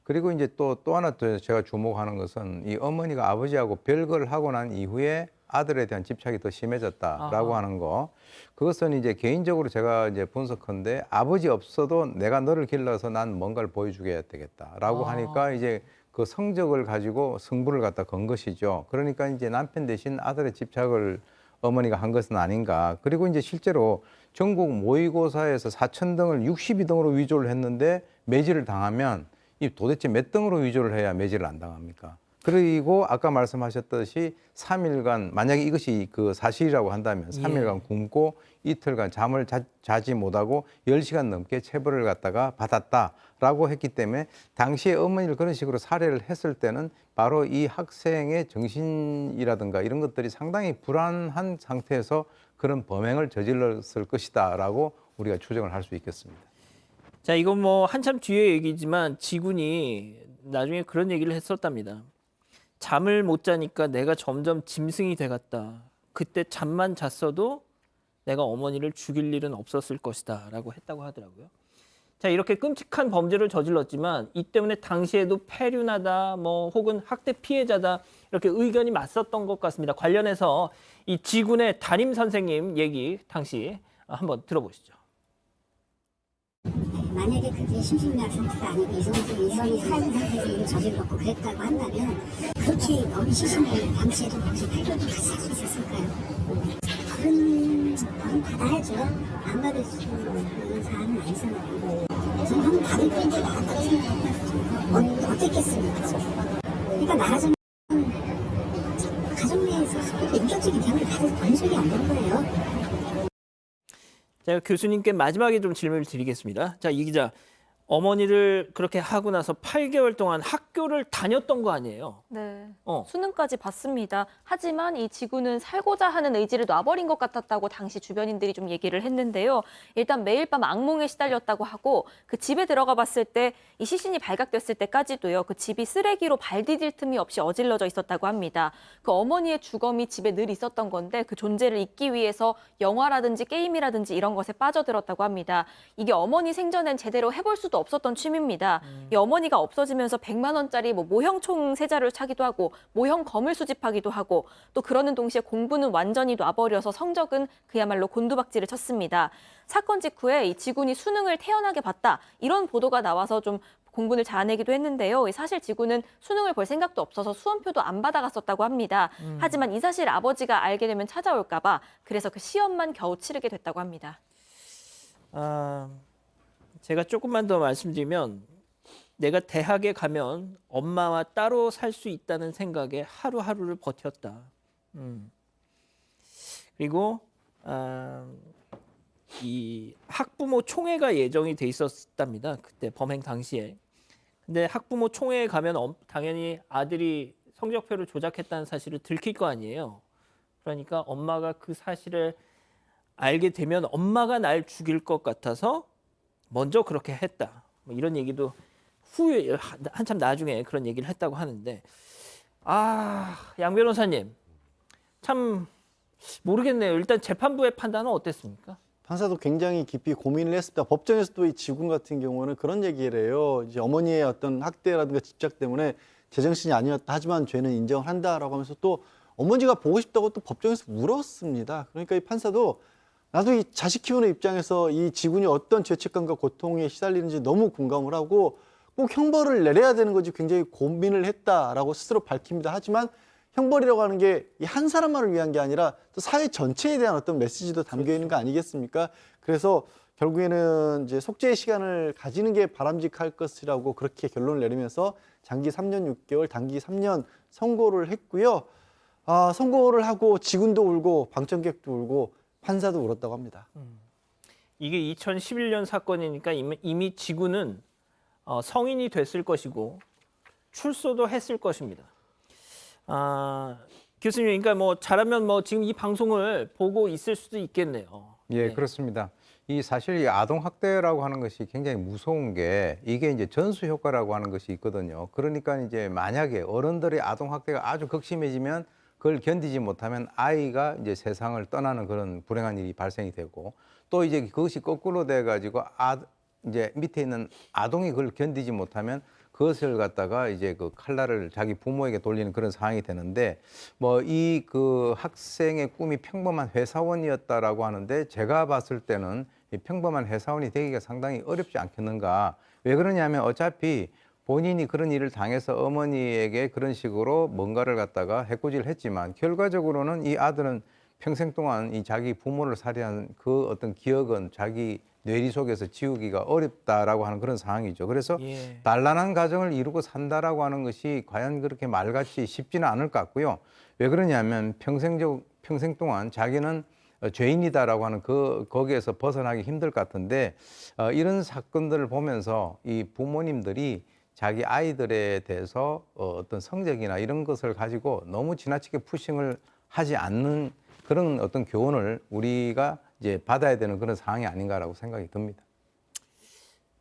그리고 이제 또 하나 제가 주목하는 것은 이 어머니가 아버지하고 별거를 하고 난 이후에 아들에 대한 집착이 더 심해졌다라고 하는 거. 그것은 이제 개인적으로 제가 이제 분석한데 아버지 없어도 내가 너를 길러서 난 뭔가를 보여주게 되겠다라고 하니까 이제 그 성적을 가지고 승부를 갖다 건 것이죠. 그러니까 이제 남편 대신 아들의 집착을 어머니가 한 것은 아닌가. 그리고 이제 실제로 전국 모의고사에서 4,000등을 62등으로 위조를 했는데 매질을 당하면 이 도대체 몇 등으로 위조를 해야 매질을 안 당합니까? 그리고 아까 말씀하셨듯이 3일간 만약에 이것이 그 사실이라고 한다면 3일간 굶고 이틀간 잠을 자지 못하고 10시간 넘게 체벌을 갖다가 받았다라고 했기 때문에 당시에 어머니를 그런 식으로 살해를 했을 때는 바로 이 학생의 정신이라든가 이런 것들이 상당히 불안한 상태에서 그런 범행을 저질렀을 것이다라고 우리가 추정을 할 수 있겠습니다. 자, 이건 뭐 한참 뒤의 얘기지만 지군이 나중에 그런 얘기를 했었답니다. 잠을 못 자니까 내가 점점 짐승이 돼갔다. 그때 잠만 잤어도 내가 어머니를 죽일 일은 없었을 것이다 라고 했다고 하더라고요. 자, 이렇게 끔찍한 범죄를 저질렀지만 이 때문에 당시에도 폐륜하다 뭐 혹은 학대 피해자다 이렇게 의견이 맞섰던 것 같습니다. 관련해서 이 지군의 담임 선생님 얘기 당시 한번 들어보시죠. 만약에 그게 심신미약 상태가 아니고 이성이 살인 상태에서 일을 저질렀고 그랬다고 한다면 그렇게 너무 시신을 방치해도 거기서 발견도 같이 할 수 있었을까요? 그건 받아야죠. 안 받을 수 있는 사안은 아니잖아요. 저는 한번 받을 게 이제 나갔다고 생각해요. 어땠겠습니까? 그러니까 말하자면 가정 내에서 서로 인격적인 대화를 받을 권속이 안 된 거예요. 제가 교수님께 마지막에 좀 질문을 드리겠습니다. 자, 이 기자, 어머니를 그렇게 하고 나서 8개월 동안 학교를 다녔던 거 아니에요? 네. 수능까지 봤습니다. 하지만 이 지구는 살고자 하는 의지를 놔버린 것 같았다고 당시 주변인들이 좀 얘기를 했는데요. 일단 매일 밤 악몽에 시달렸다고 하고 그 집에 들어가 봤을 때 이 시신이 발각됐을 때까지도요. 그 집이 쓰레기로 발 디딜 틈이 없이 어질러져 있었다고 합니다. 그 어머니의 주검이 집에 늘 있었던 건데 그 존재를 잊기 위해서 영화라든지 게임이라든지 이런 것에 빠져들었다고 합니다. 이게 어머니 생전엔 제대로 해볼 수도 없었던 취미입니다. 이 어머니가 없어지면서 100만 원짜리 뭐 모형총 세자를 차기도 하고 모형 검을 수집하기도 하고 또 그러는 동시에 공부는 완전히 놔버려서 성적은 그야말로 곤두박질을 쳤습니다. 사건 직후에 이 지군이 수능을 태연하게 봤다 이런 보도가 나와서 좀 공분을 자아내기도 했는데요. 사실 지구는 수능을 볼 생각도 없어서 수험표도 안 받아갔었다고 합니다. 하지만 이 사실 아버지가 알게 되면 찾아올까 봐 그래서 그 시험만 겨우 치르게 됐다고 합니다. 제가 조금만 더 말씀드리면 내가 대학에 가면 엄마와 따로 살 수 있다는 생각에 하루하루를 버텼다. 그리고 이 학부모 총회가 예정이 돼 있었답니다. 그때 범행 당시에. 근데 학부모 총회에 가면 당연히 아들이 성적표를 조작했다는 사실을 들킬 거 아니에요. 그러니까 엄마가 그 사실을 알게 되면 엄마가 날 죽일 것 같아서 먼저 그렇게 했다. 뭐 이런 얘기도 후에 한참 나중에 그런 얘기를 했다고 하는데 양 변호사님 참 모르겠네요. 일단 재판부의 판단은 어땠습니까? 판사도 굉장히 깊이 고민을 했습니다. 법정에서도 이 지군 같은 경우는 그런 얘기를 해요. 이제 어머니의 어떤 학대라든가 집착 때문에 제정신이 아니었다. 하지만 죄는 인정한다라고 하면서 또 어머니가 보고 싶다고 또 법정에서 울었습니다. 그러니까 이 판사도 나도 이 자식 키우는 입장에서 이 지군이 어떤 죄책감과 고통에 시달리는지 너무 공감을 하고 꼭 형벌을 내려야 되는 거지 굉장히 고민을 했다라고 스스로 밝힙니다. 하지만 형벌이라고 하는 게 이 한 사람만을 위한 게 아니라 또 사회 전체에 대한 어떤 메시지도 담겨 있는 거 아니겠습니까? 그래서 결국에는 이제 속죄의 시간을 가지는 게 바람직할 것이라고 그렇게 결론을 내리면서 장기 3년 6개월, 단기 3년 선고를 했고요. 선고를 하고 지군도 울고 방청객도 울고 판사도 울었다고 합니다. 이게 2011년 사건이니까 이미 지구는 성인이 됐을 것이고 출소도 했을 것입니다. 교수님, 그러니까 뭐 잘하면 뭐 지금 이 방송을 보고 있을 수도 있겠네요. 예, 네. 그렇습니다. 이 사실 이 아동 학대라고 하는 것이 굉장히 무서운 게 이게 이제 전수 효과라고 하는 것이 있거든요. 그러니까 이제 만약에 어른들의 아동 학대가 아주 극심해지면 그걸 견디지 못하면 아이가 이제 세상을 떠나는 그런 불행한 일이 발생이 되고 또 이제 그것이 거꾸로 돼 가지고 이제 밑에 있는 아동이 그걸 견디지 못하면 그것을 갖다가 이제 그 칼날을 자기 부모에게 돌리는 그런 상황이 되는데 뭐 이 그 학생의 꿈이 평범한 회사원이었다라고 하는데 제가 봤을 때는 이 평범한 회사원이 되기가 상당히 어렵지 않겠는가. 왜 그러냐면 어차피 본인이 그런 일을 당해서 어머니에게 그런 식으로 뭔가를 갖다가 해코지를 했지만 결과적으로는 이 아들은 평생 동안 이 자기 부모를 살해한 그 어떤 기억은 자기 뇌리 속에서 지우기가 어렵다라고 하는 그런 상황이죠. 그래서 단란한 가정을 이루고 산다라고 하는 것이 과연 그렇게 말같이 쉽지는 않을 것 같고요. 왜 그러냐면 평생 동안 자기는 죄인이다라고 하는 거기에서 벗어나기 힘들 것 같은데 이런 사건들을 보면서 이 부모님들이 자기 아이들에 대해서 어떤 성적이나 이런 것을 가지고 너무 지나치게 푸싱을 하지 않는 그런 어떤 교훈을 우리가 이제 받아야 되는 그런 상황이 아닌가라고 생각이 듭니다.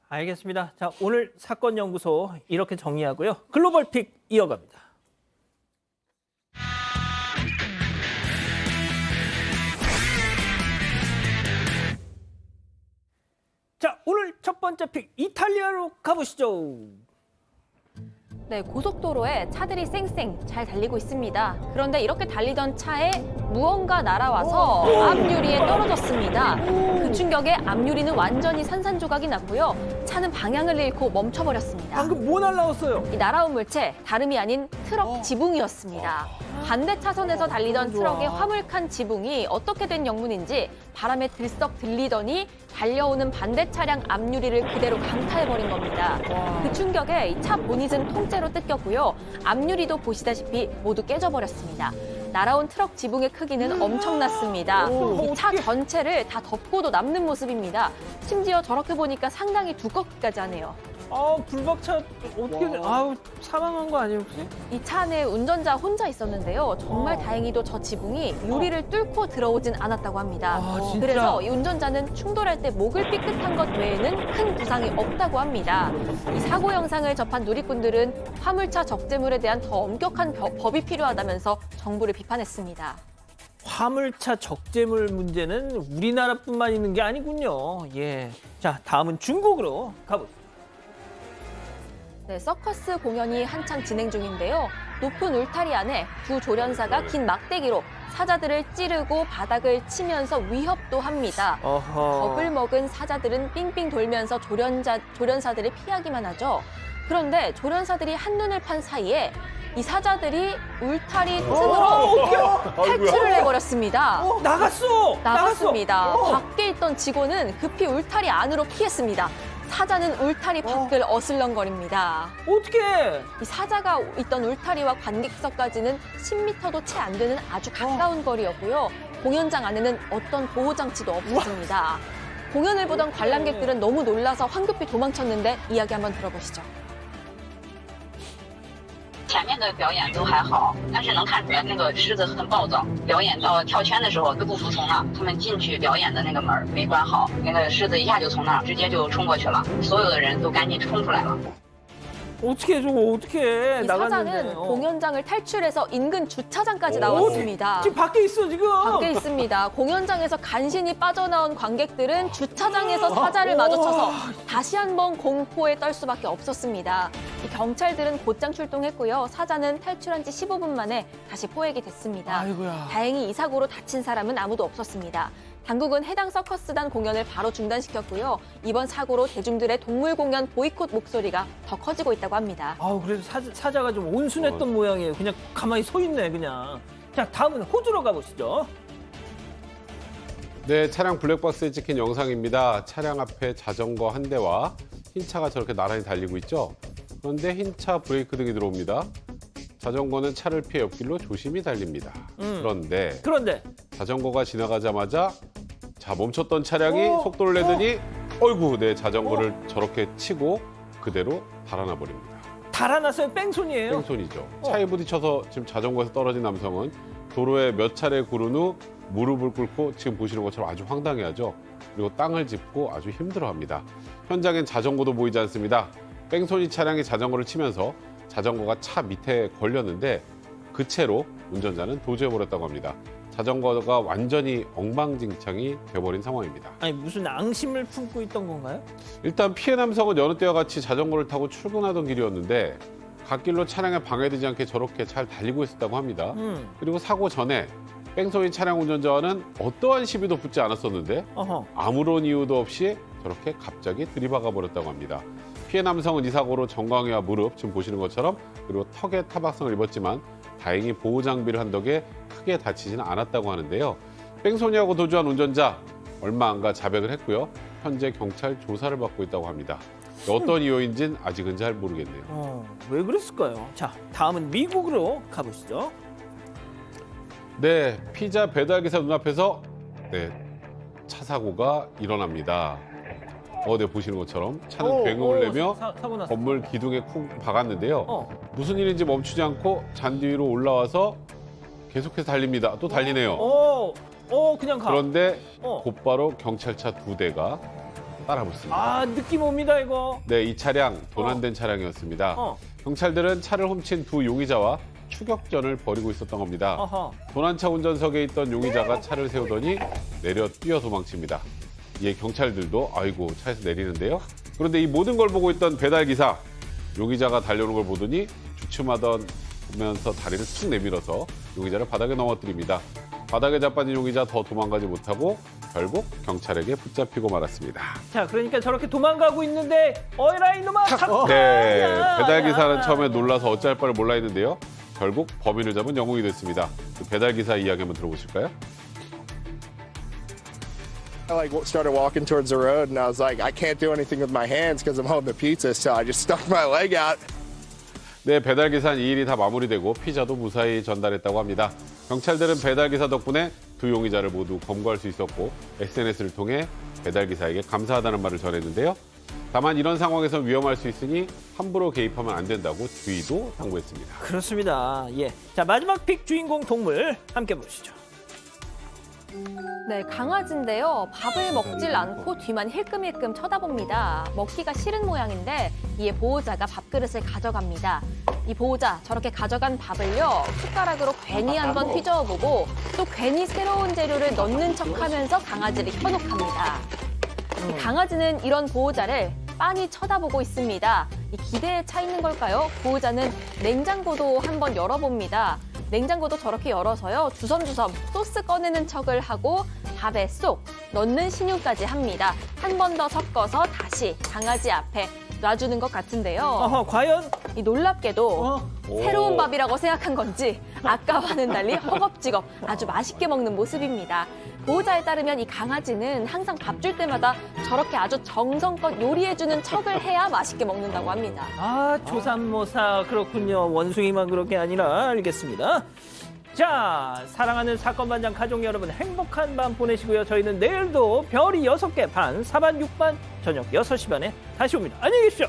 알겠습니다. 자, 오늘 사건 연구소 이렇게 정리하고요. 글로벌 픽 이어갑니다. 자, 오늘 첫 번째 픽 이탈리아로 가보시죠. 네, 고속도로에 차들이 쌩쌩 잘 달리고 있습니다. 그런데 이렇게 달리던 차에 무언가 날아와서 앞유리에 떨어졌습니다. 그 충격에 앞유리는 완전히 산산조각이 났고요. 차는 방향을 잃고 멈춰버렸습니다. 방금 뭐 날라왔어요? 이 날아온 물체 다름이 아닌 트럭 지붕이었습니다. 반대 차선에서 달리던 트럭의 화물칸 지붕이 어떻게 된 영문인지 바람에 들썩 들리더니 달려오는 반대 차량 앞유리를 그대로 강타해버린 겁니다. 그 충격에 이 차 보닛은 통째로 뜯겼고요. 앞유리도 보시다시피 모두 깨져버렸습니다. 날아온 트럭 지붕의 크기는 엄청났습니다. 이 차 전체를 다 덮고도 남는 모습입니다. 심지어 저렇게 보니까 상당히 두껍기까지 하네요. 불박차 어떻게 사망한 거 아니에요 혹시? 이 차 안에 운전자 혼자 있었는데요. 정말 다행히도 저 지붕이 유리를 뚫고 들어오진 않았다고 합니다. 진짜? 그래서 이 운전자는 충돌할 때 목을 삐끗한 것 외에는 큰 부상이 없다고 합니다. 이 사고 영상을 접한 누리꾼들은 화물차 적재물에 대한 더 엄격한 법이 필요하다면서 정부를 비판했습니다. 화물차 적재물 문제는 우리나라뿐만 있는 게 아니군요. 예. 자, 다음은 중국으로 가보죠. 네, 서커스 공연이 한창 진행 중인데요. 높은 울타리 안에 두 조련사가 긴 막대기로 사자들을 찌르고 바닥을 치면서 위협도 합니다. 겁을 먹은 사자들은 삥삥 돌면서 조련사들을 피하기만 하죠. 그런데 조련사들이 한눈을 판 사이에 이 사자들이 울타리 틈으로 탈출을 해버렸습니다. 나갔습니다. 밖에 있던 직원은 급히 울타리 안으로 피했습니다. 사자는 울타리 밖을 어슬렁거립니다. 어떡해! 이 사자가 있던 울타리와 관객석까지는 10m도 채 안 되는 아주 가까운 거리였고요. 공연장 안에는 어떤 보호장치도 없었습니다. 공연을 보던 관람객들은 너무 놀라서 황급히 도망쳤는데 이야기 한번 들어보시죠. 前面的表演都还好，但是能看出来那个狮子很暴躁。表演到跳圈的时候都不服从了，他们进去表演的那个门没关好，那个狮子一下就从那儿直接就冲过去了，所有的人都赶紧冲出来了。 어떻게 저거 어떻게 이 나갔는데? 사자는 공연장을 탈출해서 인근 주차장까지 나왔습니다. 지금 밖에 있어 지금. 밖에 있습니다. 공연장에서 간신히 빠져나온 관객들은 주차장에서 사자를 마주쳐서 다시 한번 공포에 떨 수밖에 없었습니다. 이 경찰들은 곧장 출동했고요. 사자는 탈출한 지 15분 만에 다시 포획이 됐습니다. 아이고야. 다행히 이 사고로 다친 사람은 아무도 없었습니다. 당국은 해당 서커스단 공연을 바로 중단시켰고요. 이번 사고로 대중들의 동물 공연 보이콧 목소리가 더 커지고 있다고 합니다. 아우, 그래서 사자가 좀 온순했던 모양이에요. 그냥 가만히 서 있네, 그냥. 자, 다음은 호주로 가보시죠. 네, 차량 블랙박스에 찍힌 영상입니다. 차량 앞에 자전거 한 대와 흰 차가 저렇게 나란히 달리고 있죠. 그런데 흰 차 브레이크 등이 들어옵니다. 자전거는 차를 피해 옆길로 조심히 달립니다. 그런데 자전거가 지나가자마자 멈췄던 차량이 속도를 내더니 어이구, 내 자전거를 저렇게 치고 그대로 달아나 버립니다. 달아났어요? 뺑소니예요? 뺑소니죠. 차에 부딪혀서 지금 자전거에서 떨어진 남성은 도로에 몇 차례 구른 후 무릎을 꿇고 지금 보시는 것처럼 아주 황당해하죠. 그리고 땅을 짚고 아주 힘들어합니다. 현장엔 자전거도 보이지 않습니다. 뺑소니 차량이 자전거를 치면서 자전거가 차 밑에 걸렸는데 그 채로 운전자는 도주해버렸다고 합니다. 자전거가 완전히 엉망진창이 돼버린 상황입니다. 아니, 무슨 앙심을 품고 있던 건가요? 일단 피해 남성은 여느 때와 같이 자전거를 타고 출근하던 길이었는데 갓길로 차량에 방해되지 않게 저렇게 잘 달리고 있었다고 합니다. 그리고 사고 전에 뺑소니 차량 운전자와는 어떠한 시비도 붙지 않았었는데 아무런 이유도 없이 저렇게 갑자기 들이박아 버렸다고 합니다. 피해 남성은 이 사고로 정강이와 무릎, 지금 보시는 것처럼 그리고 턱에 타박상을 입었지만 다행히 보호 장비를 한 덕에 크게 다치지는 않았다고 하는데요. 뺑소니하고 도주한 운전자 얼마 안 가 자백을 했고요. 현재 경찰 조사를 받고 있다고 합니다. 어떤 이유인지는 아직은 잘 모르겠네요. 왜 그랬을까요? 자, 다음은 미국으로 가보시죠. 네, 피자 배달기사 눈앞에서 차 사고가 일어납니다. 네, 보시는 것처럼 차는 굉음을 내며 건물 기둥에 쿵 박았는데요. 무슨 일인지 멈추지 않고 잔디 위로 올라와서 계속해서 달립니다. 또 달리네요. 그냥 가. 그런데 곧바로 경찰차 2대가 따라붙습니다. 아, 느낌 옵니다, 이거. 네, 이 차량 도난된 차량이었습니다. 경찰들은 차를 훔친 두 용의자와 추격전을 벌이고 있었던 겁니다. 도난차 운전석에 있던 용의자가 차를 세우더니 내려 뛰어 도망칩니다. 이에 경찰들도 아이고 차에서 내리는데요. 그런데 이 모든 걸 보고 있던 배달기사, 용의자가 달려오는 걸 보더니 주춤하면서 다리를 쑥 내밀어서 용의자를 바닥에 넘어뜨립니다. 바닥에 자빠진 용의자 더 도망가지 못하고 결국 경찰에게 붙잡히고 말았습니다. 자, 그러니까 저렇게 도망가고 있는데 어이라 이놈아! 네, 배달기사는 처음에 놀라서 어찌할 바를 몰라 했는데요. 결국 범인을 잡은 영웅이 됐습니다. 그 배달기사 이야기 한번 들어보실까요? I started walking towards the road, and I was like, I can't do anything with my hands because I'm holding the pizza, so I just stuck my leg out. 네, 배달기사는 이 일이 다 마무리되고 피자도 무사히 전달했다고 합니다. 경찰들은 배달기사 덕분에 두 용의자를 모두 검거할 수 있었고 SNS를 통해 배달기사에게 감사하다는 말을 전했는데요. 다만 이런 상황에서 위험할 수 있으니 함부로 개입하면 안 된다고 주의도 당부했습니다. 그렇습니다. 예, 자, 마지막 픽 주인공 동물 함께 보시죠. 네, 강아지인데요. 밥을 먹질 않고 뒤만 힐끔힐끔 쳐다봅니다. 먹기가 싫은 모양인데 이에 보호자가 밥그릇을 가져갑니다. 이 보호자 저렇게 가져간 밥을요. 숟가락으로 괜히 한번 휘저어보고 또 괜히 새로운 재료를 넣는 척하면서 강아지를 현혹합니다. 이 강아지는 이런 보호자를 빤히 쳐다보고 있습니다. 이 기대에 차 있는 걸까요? 보호자는 냉장고도 한번 열어봅니다. 냉장고도 저렇게 열어서요. 주섬주섬 소스 꺼내는 척을 하고 밥에 쏙 넣는 신용까지 합니다. 한 번 더 섞어서 다시 강아지 앞에 놔주는 것 같은데요. 과연? 이 놀랍게도 새로운 밥이라고 생각한 건지 아까와는 달리 허겁지겁 아주 맛있게 먹는 모습입니다. 보호자에 따르면 이 강아지는 항상 밥 줄 때마다 저렇게 아주 정성껏 요리해주는 척을 해야 맛있게 먹는다고 합니다. 아, 조삼모사 그렇군요. 원숭이만 그런 게 아니라 알겠습니다. 자, 사랑하는 사건반장 가족 여러분 행복한 밤 보내시고요. 저희는 내일도 별이 6개 반, 4반, 6반 저녁 6시 반에 다시 옵니다. 안녕히 계십시오.